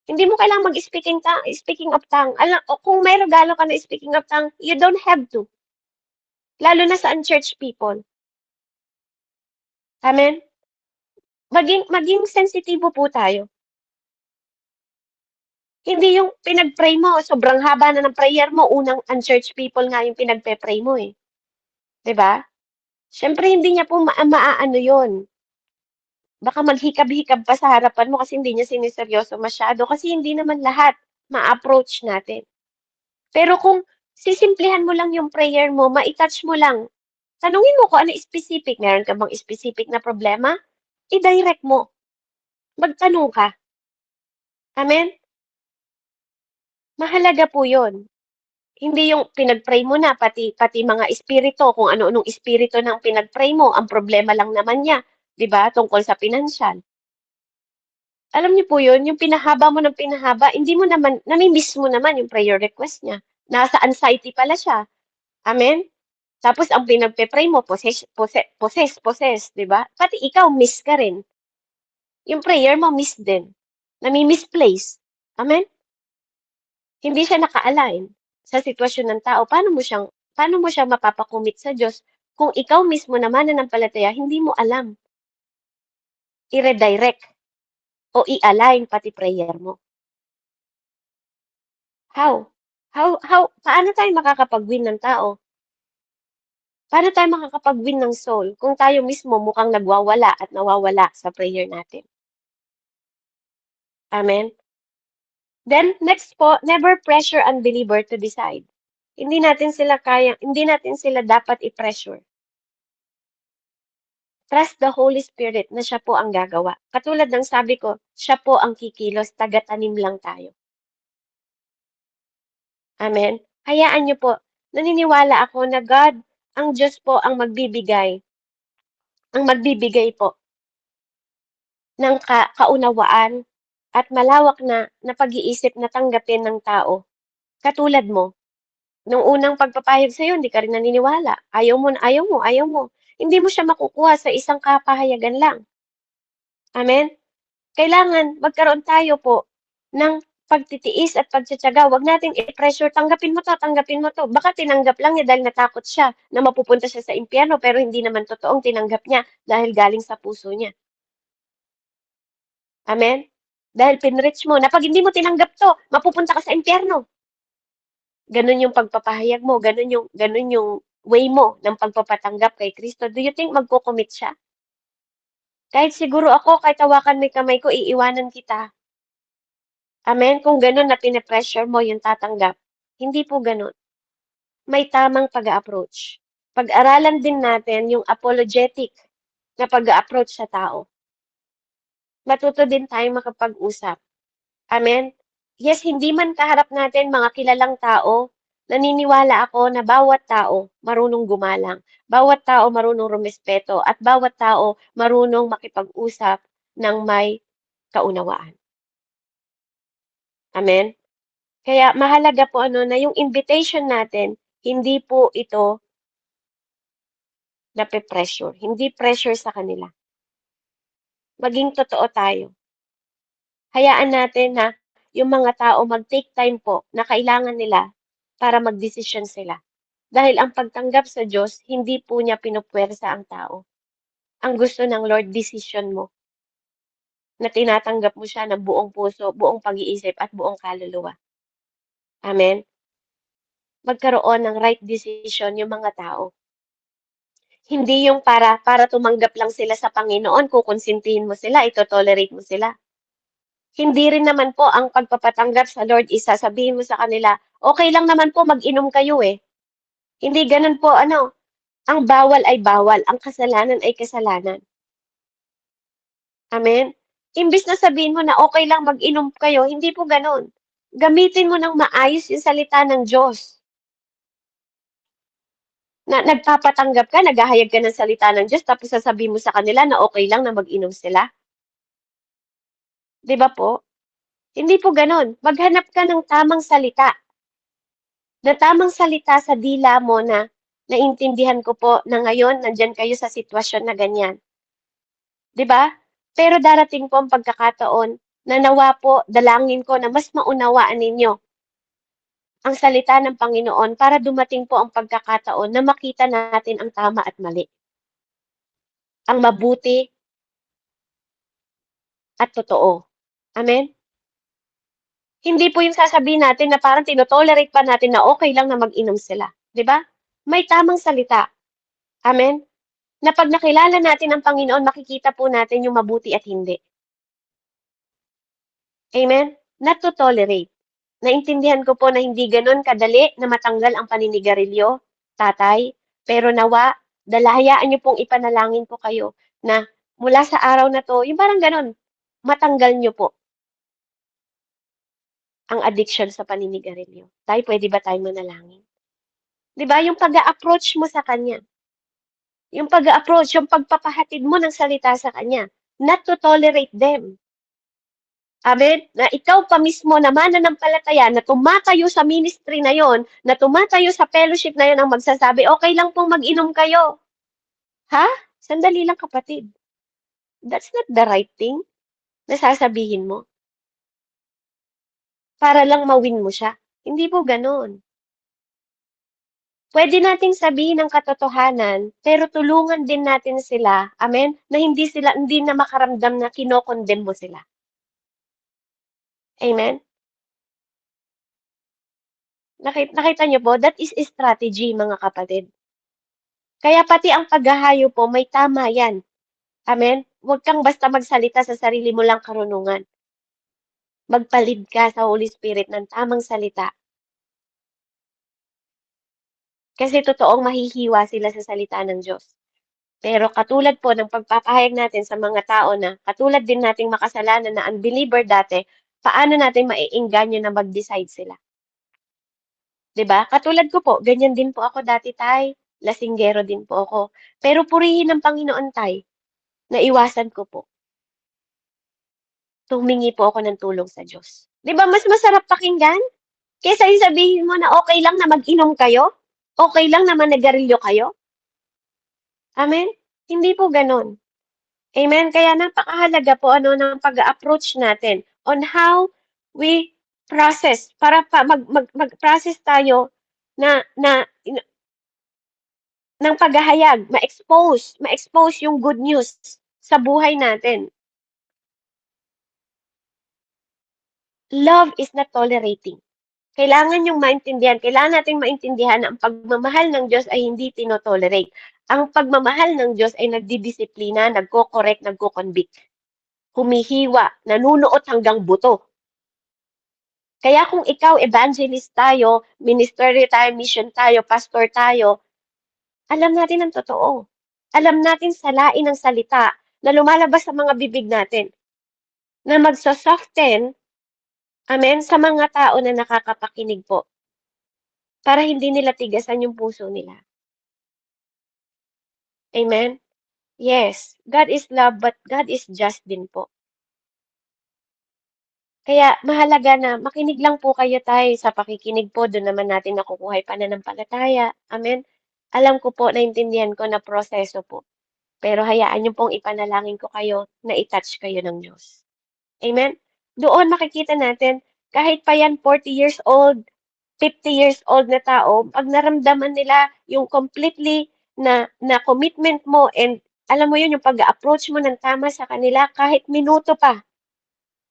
Hindi mo kailangang speaking of tongue. Alam, kung may regalo ka na speaking of tongue, you don't have to. Lalo na sa unchurched people. Amen? Maging sensitibo po tayo. Hindi yung pinag-pray mo, sobrang haba na ng prayer mo, unang unchurched people nga yung pinagpe-pray mo eh. 'Di ba? Siyempre hindi niya po maaano yun. Baka maghikab-hikab pa sa harapan mo kasi hindi niya siniseryoso masyado kasi hindi naman lahat ma-approach natin. Pero kung sisimplehan mo lang yung prayer mo, ma-touch mo lang, tanungin mo kung ano specific. Meron ka bang specific na problema? I-direct mo. Magtanong ka. Amen? Mahalaga po yun. Hindi yung pinag-pray mo na, pati mga espiritu, kung ano-anong espiritu ng pinag-pray mo, ang problema lang naman niya, 'di ba? Tungkol sa pinansyal. Alam niyo po yun, yung pinahaba mo ng pinahaba, hindi mo naman, nami-miss mo naman yung prayer request niya. Nasa anxiety pala siya. Amen? Tapos ang pinagpe-pray mo, possess, 'di ba? Pati ikaw, miss ka rin. Yung prayer mo, miss din. Nami-misplace. Amen? Hindi siya naka-align sa sitwasyon ng tao. Paano mo siya mapapakomit sa Diyos kung ikaw mismo na mananampalataya, hindi mo alam i-redirect o i-align pati prayer mo. How? Paano tayo makakapag-win ng tao? Paano tayo makakapag-win ng soul kung tayo mismo mukhang nagwawala at nawawala sa prayer natin? Amen? Then, next po, never pressure unbeliever to decide. Hindi natin sila dapat i-pressure. Trust the Holy Spirit na siya po ang gagawa. Katulad ng sabi ko, siya po ang kikilos, taga-tanim lang tayo. Amen? Hayaan niyo po, naniniwala ako na God, ang Diyos po ang magbibigay po ng kaunawaan at malawak na pag-iisip na tanggapin ng tao. Katulad mo, nung unang pagpapahayag sa'yo, hindi ka rin naniniwala. Ayaw mo, ayaw mo, ayaw mo. Hindi mo siya makukuha sa isang kapahayagan lang. Amen? Kailangan magkaroon tayo po ng pagtitiis at pagtitiyaga. Huwag nating i-pressure, tanggapin mo to. Baka tinanggap lang niya dahil natakot siya na mapupunta siya sa impyerno pero hindi naman totoong tinanggap niya dahil galing sa puso niya. Amen? Dahil pinrich mo na pag hindi mo tinanggap to, mapupunta ka sa impyerno. Ganun yung pagpapahayag mo, ganun yung way mo ng pagpapatanggap kay Kristo. Do you think magko-commit siya? Kahit siguro ako, kahit hawakan mo yung kamay ko, iiwanan kita. Amen? Kung gano'n na pine-pressure mo yung tatanggap. Hindi po gano'n. May tamang pag-a-approach. Pag-aralan din natin yung apologetic na pag-a-approach sa tao. Matuto din tayong makapag-usap. Amen? Yes, hindi man kaharap natin mga kilalang tao, naniniwala ako na bawat tao marunong gumalang, bawat tao marunong rumespeto, at bawat tao marunong makipag-usap ng may kaunawaan. Amen? Kaya mahalaga po na yung invitation natin, hindi po ito nape-pressure, hindi pressure sa kanila. Maging totoo tayo. Hayaan natin na yung mga tao mag-take time po na kailangan nila para magdesisyon sila. Dahil ang pagtanggap sa Diyos, hindi po niya pinupuwersa ang tao. Ang gusto ng Lord, decision mo na tinatanggap mo siya ng buong puso, buong pag-iisip at buong kaluluwa. Amen? Magkaroon ng right decision yung mga tao. Hindi yung para tumanggap lang sila sa Panginoon, kukonsintihin mo sila, ito-tolerate mo sila. Hindi rin naman po ang pagpapatanggap sa Lord is sasabihin mo sa kanila, okay lang naman po mag-inom kayo eh. Hindi ganun po ano, ang bawal ay bawal, ang kasalanan ay kasalanan. Amen? Imbis na sabihin mo na okay lang mag-inom kayo, hindi po ganun. Gamitin mo ng maayos yung salita ng Diyos. Na nagpapatanggap ka, naghahayag ka ng salita ng Diyos, tapos sasabihin mo sa kanila na okay lang na mag-inom sila. Di ba po? Hindi po ganun. Maghanap ka ng tamang salita. Na tamang salita sa dila mo na naintindihan ko po na ngayon nandyan kayo sa sitwasyon na ganyan. Di ba? Pero darating po ang pagkakataon na nawa po, dalangin ko na mas maunawaan ninyo ang salita ng Panginoon para dumating po ang pagkakataon na makita natin ang tama at mali, ang mabuti at totoo. Amen? Hindi po yung sasabihin natin na parang tinotolerate pa natin na okay lang na mag-inom sila. Di ba? May tamang salita. Amen? Na pag nakilala natin ang Panginoon, makikita po natin yung mabuti at hindi. Amen? Not to tolerate. Naintindihan ko po na hindi ganun kadali na matanggal ang paninigarilyo, tatay, pero nawa, dalahayaan niyo pong ipanalangin po kayo na mula sa araw na to, yung parang ganun, matanggal niyo po ang addiction sa paninigarilyo. Tay, pwede ba tayo manalangin? 'Di ba, yung pag-a-approach mo sa kanya, yung pag-a-approach, yung pagpapahatid mo ng salita sa kanya, not to tolerate them. Amen? Na ikaw pa mismo na mananampalataya na tumatayo sa ministry na yon, na tumatayo sa fellowship na yon ang magsasabi, okay lang pong mag-inom kayo. Ha? Sandali lang kapatid. That's not the right thing na sasabihin mo. Para lang mawin mo siya. Hindi po ganon. Pwede nating sabihin ang katotohanan, pero tulungan din natin sila, amen, na hindi na makaramdam na kinokondem mo sila. Amen? Nakita niyo po, that is strategy, mga kapatid. Kaya pati ang paghahayo po, may tama yan. Amen? Huwag kang basta magsalita sa sarili mo lang karunungan. Magpalid ka sa Holy Spirit ng tamang salita. Kasi totoong mahihiwa sila sa salita ng Diyos. Pero katulad po ng pagpapahayag natin sa mga tao na katulad din nating makasalanan na unbeliever dati, paano natin maiengganyo na mag-decide sila? 'Di ba? Katulad ko po, ganyan din po ako dati, tay. Lasinggero din po ako. Pero purihin ng Panginoon, tay. Naiwasan ko po. Tumingi po ako ng tulong sa Diyos. 'Di ba mas masarap pakinggan? Kaysa yung sabihin mo na okay lang na mag-inom kayo? Okay lang na manigarilyo kayo? Amen? Hindi po gano'n. Amen? Kaya napakahalaga po ano ng pag-approach natin on how we process para pa mag-process tayo na ng paghahayag, ma-expose yung good news sa buhay natin. Love is not tolerating. Kailangan yung maintindihan, kailangan nating maintindihan na ang pagmamahal ng Diyos ay hindi tino-tolerate. Ang pagmamahal ng Diyos ay nagdidisiplina, nagko-correct, nagko-convict. Humihiwa, nanunuot hanggang buto. Kaya kung ikaw evangelist tayo, ministry tayo, mission tayo, pastor tayo, alam natin ang totoo. Alam natin salain ng salita na lumalabas sa mga bibig natin na magsa-soften, amen, sa mga tao na nakakapakinig po para hindi nila tigasan yung puso nila. Amen? Yes, God is love but God is just din po. Kaya mahalaga na makinig lang po kayo tay sa pakikinig po, doon naman natin nakukuha yung pananampalataya. Amen? Alam ko po, naintindihan ko na proseso po. Pero hayaan niyo pong ipanalangin ko kayo na i-touch kayo ng Diyos. Amen? Doon makikita natin Kahit pa yan 40 years old, 50 years old na tao, pag naramdaman nila yung completely na commitment mo and alam mo yun, yung pag-approach mo ng tama sa kanila, kahit minuto pa,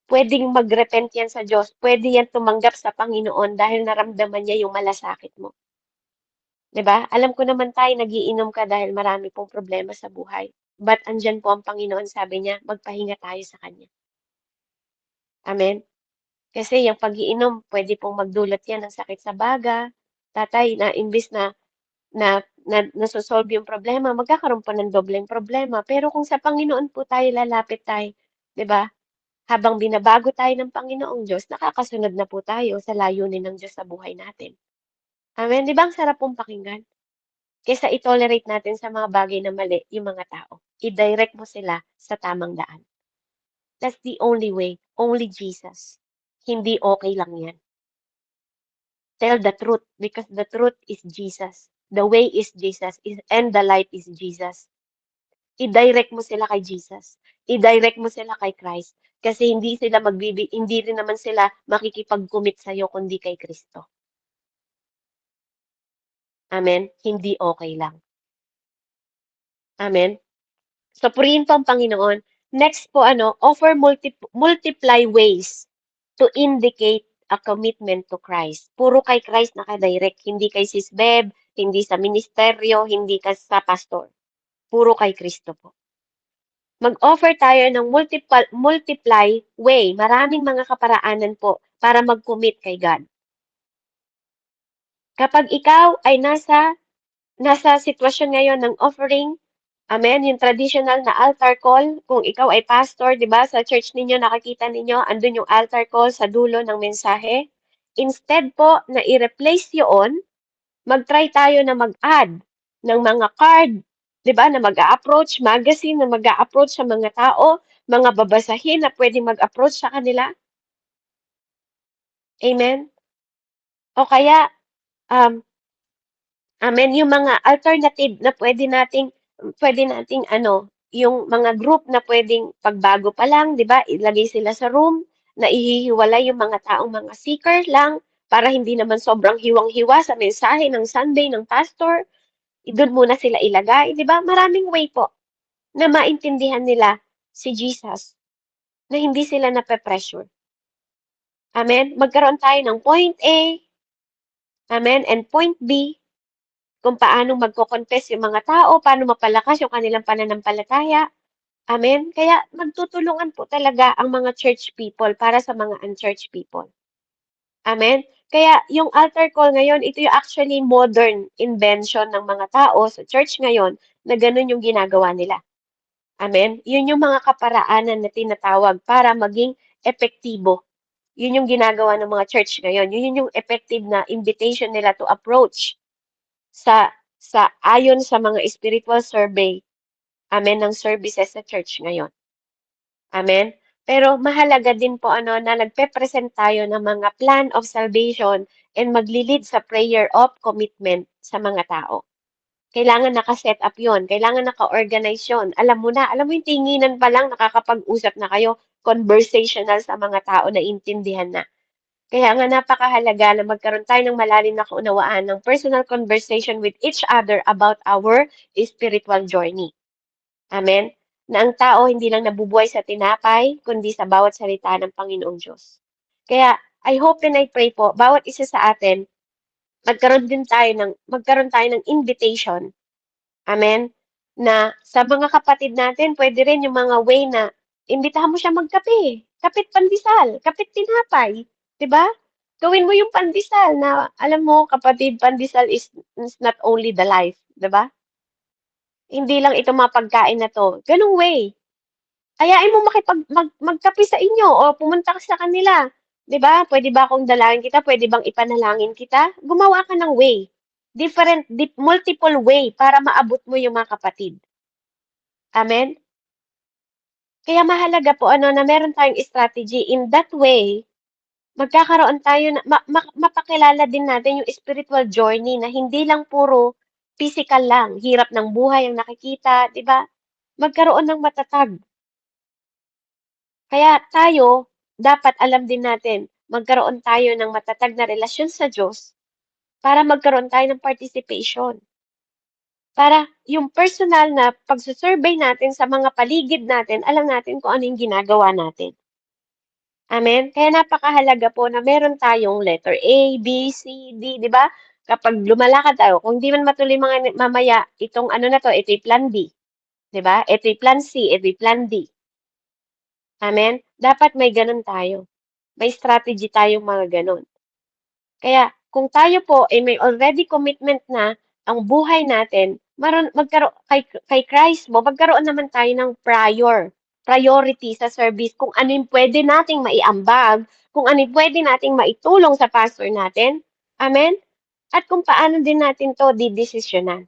pwedeng mag-repent yan sa Diyos. Pwede yan tumanggap sa Panginoon dahil naramdaman niya yung malasakit mo. 'Di ba? Alam ko naman tayo nagiinom ka dahil marami pong problema sa buhay. But andyan po ang Panginoon, sabi niya, magpahinga tayo sa Kanya. Amen? Kasi yung pag-iinom, pwede pong magdulot yan ng sakit sa baga. Tatay, na imbis na nasosolve yung problema, magkakaroon pa ng dobleng problema. Pero kung sa Panginoon po tayo lalapit tayo, 'di ba? Habang binabago tayo ng Panginoong Diyos, nakakasunod na po tayo sa layunin ng Diyos sa buhay natin. Amen? 'Di ba ang sarap pong pakinggan? Kaysa i-tolerate natin sa mga bagay na mali yung mga tao. I-direct mo sila sa tamang daan. That's the only way. Only Jesus. Hindi okay lang yan. Tell the truth because the truth is Jesus. The way is Jesus and the light is Jesus. I-direct mo sila kay Jesus. I-direct mo sila kay Christ. Kasi hindi rin naman sila makikipag-commit sa'yo kundi kay Kristo. Amen? Hindi okay lang. Amen? So, purihin po ang Panginoon. Next po, offer multiply ways to indicate a commitment to Christ. Puro kay Christ nakadirect, hindi kay Sis Beb, hindi sa ministeryo, hindi ka sa pastor. Puro kay Kristo po. Mag-offer tayo ng multiply way. Maraming mga kaparaanan po para mag-commit kay God. Kapag ikaw ay nasa sitwasyon ngayon ng offering, amen, yung traditional na altar call, kung ikaw ay pastor, di ba, sa church ninyo, nakakita ninyo, andun yung altar call sa dulo ng mensahe. Instead po na i-replace yun, mag-try tayo na mag-add ng mga card, di ba, na mag-a-approach, magazine na mag-a-approach sa mga tao, mga babasahin na pwedeng mag-approach sa kanila. Amen? O kaya, um, amen, yung mga alternative na pwede nating yung mga group na pwedeng pagbago pa lang, 'di ba? Ilagay sila sa room na ihihiwalay yung mga taong mga seeker lang para hindi naman sobrang hiwang-hiwa sa mensahe ng Sunday ng pastor. Doon muna sila ilagay, 'di ba? Maraming way po na maintindihan nila si Jesus na hindi sila nape-pressure. Amen? Magkaroon tayo ng point A, amen, and point B kung paano magko-confess yung mga tao, paano mapalakas yung kanilang pananampalataya. Amen? Kaya magtutulungan po talaga ang mga church people para sa mga unchurched people. Amen? Kaya yung altar call ngayon, ito yung actually modern invention ng mga tao sa church ngayon na ganun yung ginagawa nila. Amen? Yun yung mga kaparaanan na tinatawag para maging epektibo. Yun yung ginagawa ng mga church ngayon. Yun yung effective na invitation nila to approach sa ayon sa mga spiritual survey, amen, ng services sa church ngayon. Amen? Pero mahalaga din po na nagpe-present tayo ng mga plan of salvation and magli-lead sa prayer of commitment sa mga tao. Kailangan naka-set up yun. Kailangan naka-organize yun. Alam mo yung tinginan pa lang, nakakapag-usap na kayo, conversational sa mga tao na intindihan na. Kaya nga napakahalaga na magkaroon tayo ng malalim na kaunawaan ng personal conversation with each other about our spiritual journey. Amen? Na ang tao hindi lang nabubuhay sa tinapay, kundi sa bawat salita ng Panginoong Diyos. Kaya, I hope and I pray po, bawat isa sa atin, magkaroon tayo ng invitation. Amen? Na sa mga kapatid natin, pwede rin yung mga way na imbitahan mo siya magkape. Kapit pandesal, kapit tinapay. 'Di ba? Gawin mo yung pandesal na, alam mo, kapatid, pandesal is not only the life. 'Di ba? Hindi lang ito mga pagkain na to. Ganung way. Ayain mo magkape sa inyo o pumunta ka sa kanila. 'Di ba? Pwede ba akong dalangin kita? Pwede bang ipanalangin kita? Gumawa ka ng way. Multiple way para maabot mo yung mga kapatid. Amen? Kaya mahalaga po na meron tayong strategy. In that way, magkakaroon tayo na mapakilala din natin yung spiritual journey na hindi lang puro physical lang, hirap ng buhay ang nakikita, 'di ba? Magkaroon ng matatag. Kaya tayo, dapat alam din natin, magkaroon tayo ng matatag na relasyon sa Diyos para magkaroon tayo ng participation. Para yung personal na pagsusurvey natin sa mga paligid natin, alam natin kung ano yung ginagawa natin. Amen? Kaya napakahalaga po na meron tayong letter A, B, C, D, di ba? Kapag lumalakad tayo, kung di man matuloy mga mamaya, itong ano na to, ito'y plan B. Di ba? Ito'y plan C, ito'y plan D. Amen? Dapat may ganun tayo. May strategy tayong mga ganun. Kaya kung tayo po ay may already commitment na ang buhay natin, magkaroon kay Christ mo, magkaroon naman tayo ng priority sa service kung ano yung pwede nating maiambag, kung ano yung pwede nating maitulong sa pastor natin. Amen? At kung paano din natin to didesisyonan.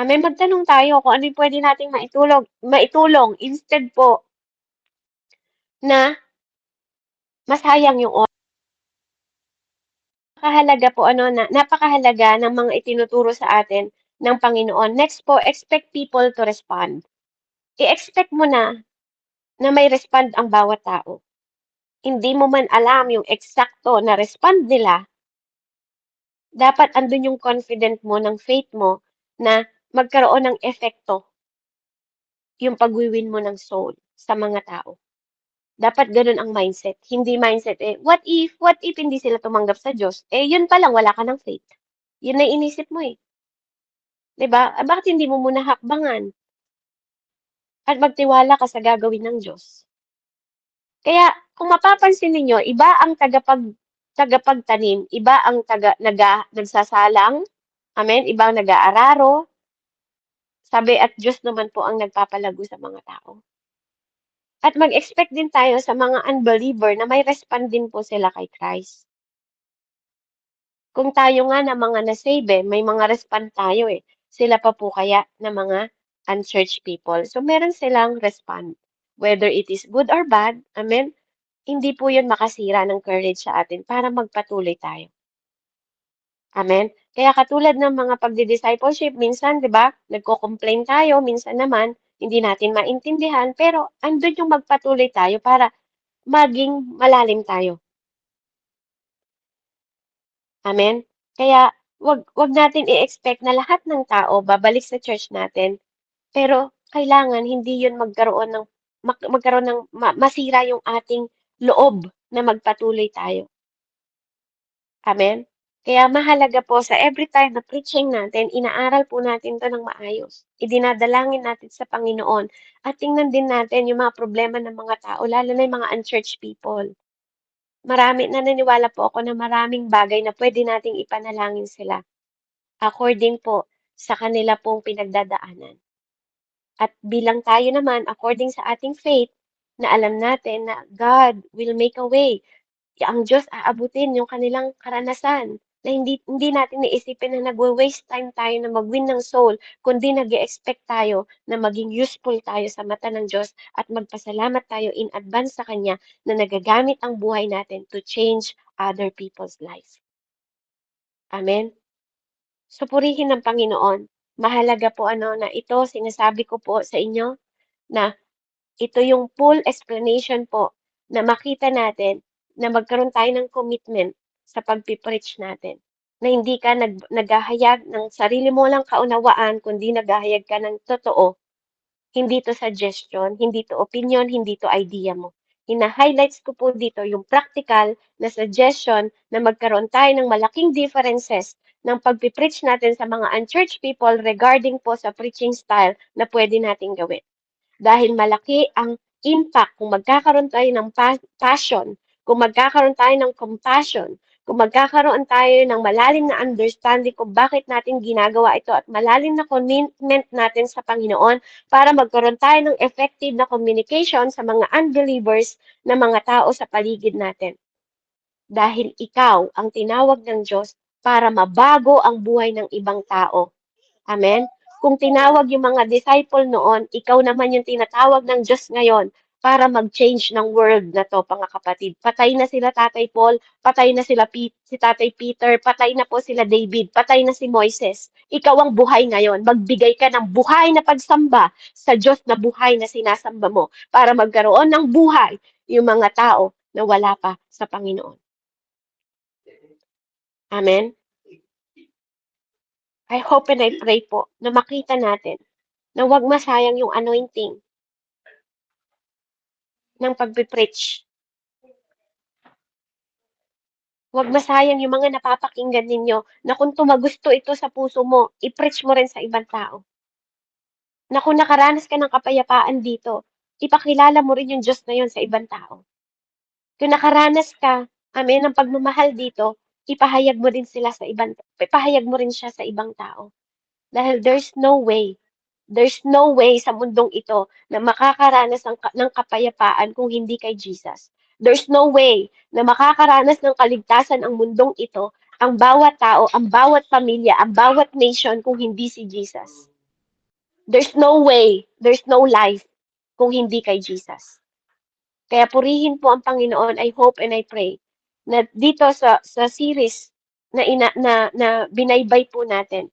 Amen? Magtanong tayo kung ano yung pwede nating maitulong instead po na masayang yung oras. Napakahalaga ng mga itinuturo sa atin ng Panginoon. Next po, expect people to respond. I-expect mo na may respond ang bawat tao. Hindi mo man alam yung eksakto na respond nila, dapat andun yung confident mo ng faith mo na magkaroon ng epekto yung pagwiwin mo ng soul sa mga tao. Dapat ganun ang mindset. Hindi mindset what if hindi sila tumanggap sa Diyos? Yun pa lang, wala ka ng faith. Yun na inisip mo eh. 'Di ba? Bakit hindi mo muna hakbangan at magtiwala ka sa gagawin ng Diyos? Kaya kung mapapansin ninyo, iba ang tagapagtanim, iba ang nagsasalang, amen, iba ang nag-aararo, sabi at Diyos naman po ang nagpapalago sa mga tao. At mag-expect din tayo sa mga unbeliever na may respond din po sila kay Christ. Kung tayo nga na mga na-save may mga respond tayo eh. Sila pa po kaya na mga unchurched people. So meron silang respond. Whether it is good or bad, amen, hindi po yun makasira ng courage sa atin para magpatuloy tayo. Amen? Kaya katulad ng mga pagdi-discipleship, minsan, di ba, nagko-complain tayo, minsan naman, hindi natin maintindihan, pero andun yung magpatuloy tayo para maging malalim tayo. Amen? Kaya, wag natin i-expect na lahat ng tao babalik sa church natin, pero kailangan hindi yun magkaroon ng masira yung ating loob na magpatuloy tayo. Amen? Kaya mahalaga po sa every time na preaching natin, inaaral po natin to ng maayos. Idinadalangin natin sa Panginoon at tingnan din natin yung mga problema ng mga tao, lalo na yung mga unchurched people. Naniniwala po ako na maraming bagay na pwede nating ipanalangin sila according po sa kanila pong pinagdadaanan. At bilang tayo naman, according sa ating faith, na alam natin na God will make a way. Ang Diyos aabutin yung kanilang karanasan na hindi natin naisipin na nagwe-waste time tayo na mag-win ng soul, kundi nag-expect tayo na maging useful tayo sa mata ng Diyos at magpasalamat tayo in advance sa Kanya na nagagamit ang buhay natin to change other people's life. Amen? Supurihin ng Panginoon. Mahalaga po na ito, sinasabi ko po sa inyo na ito yung full explanation po na makita natin na magkaroon tayo ng commitment sa pagpipreach natin. Na hindi ka naghahayag ng sarili mo lang kaunawaan, kundi naghahayag ka ng totoo. Hindi to suggestion, hindi to opinion, hindi to idea mo. Hina-highlights ko po dito yung practical na suggestion na magkaroon tayo ng malaking differences ng pagpipreach natin sa mga unchurched people regarding po sa preaching style na pwede nating gawin. Dahil malaki ang impact kung magkakaroon tayo ng passion, kung magkakaroon tayo ng compassion, kung magkakaroon tayo ng malalim na understanding kung bakit natin ginagawa ito at malalim na commitment natin sa Panginoon para magkaroon tayo ng effective na communication sa mga unbelievers na mga tao sa paligid natin. Dahil ikaw ang tinawag ng Diyos para mabago ang buhay ng ibang tao. Amen? Kung tinawag yung mga disciple noon, ikaw naman yung tinatawag ng Diyos ngayon para mag-change ng world na to, mga kapatid. Patay na sila Tatay Paul, patay na si Tatay Peter, patay na po sila David, patay na si Moises. Ikaw ang buhay ngayon. Magbigay ka ng buhay na pagsamba sa Diyos na buhay na sinasamba mo para magkaroon ng buhay yung mga tao na wala pa sa Panginoon. Amen? I hope and I pray po na makita natin na huwag masayang yung anointing ng pagpipreach. Huwag masayang yung mga napapakinggan ninyo na kung tumagusto ito sa puso mo, i-preach mo rin sa ibang tao. Na kung nakaranas ka ng kapayapaan dito, ipakilala mo rin yung Diyos na yun sa ibang tao. Kung nakaranas ka, amen, ng pagmamahal dito, ipahayag mo rin siya sa ibang tao. Dahil there's no way sa mundong ito na makakaranas ng kapayapaan kung hindi kay Jesus. There's no way na makakaranas ng kaligtasan ang mundong ito, ang bawat tao, ang bawat pamilya, ang bawat nation kung hindi si Jesus. There's no way, there's no life kung hindi kay Jesus. Kaya purihin po ang Panginoon. I hope and I pray na dito sa series na binaybay po natin,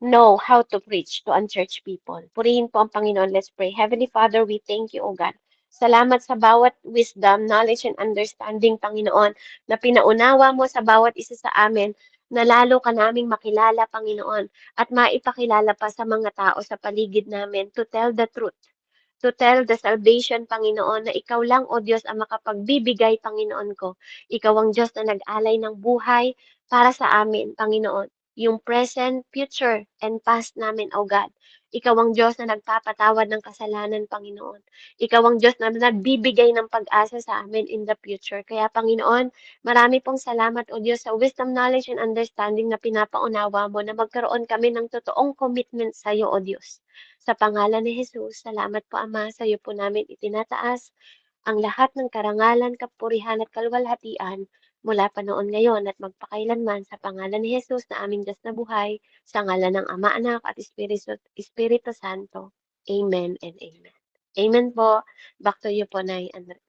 know how to preach to unchurched people. Purihin po ang Panginoon. Let's pray. Heavenly Father, we thank you, O God. Salamat sa bawat wisdom, knowledge, and understanding, Panginoon, na pinaunawa mo sa bawat isa sa amin na lalo ka naming makilala, Panginoon, at maipakilala pa sa mga tao sa paligid namin to tell the truth, to tell the salvation, Panginoon, na ikaw lang, O Diyos, ang makapagbibigay, Panginoon ko. Ikaw ang Diyos na nag-alay ng buhay para sa amin, Panginoon. Yung present, future, and past namin, O God. Ikaw ang Diyos na nagpapatawad ng kasalanan, Panginoon. Ikaw ang Diyos na nagbibigay ng pag-asa sa amin in the future. Kaya, Panginoon, marami pong salamat, O Diyos, sa wisdom, knowledge, and understanding na pinapaunawa mo na magkaroon kami ng totoong commitment sa iyo, O Diyos. Sa pangalan ni Jesus, salamat po, Ama, sa iyo po namin itinataas ang lahat ng karangalan, kapurihan at kalwalhatian mula pa noon ngayon at magpakailanman sa pangalan ni Jesus na aming Diyos na buhay, sa ngalan ng Ama, Anak at Espiritu Santo. Amen and amen. Amen po. Back to you po, Nay Andrea.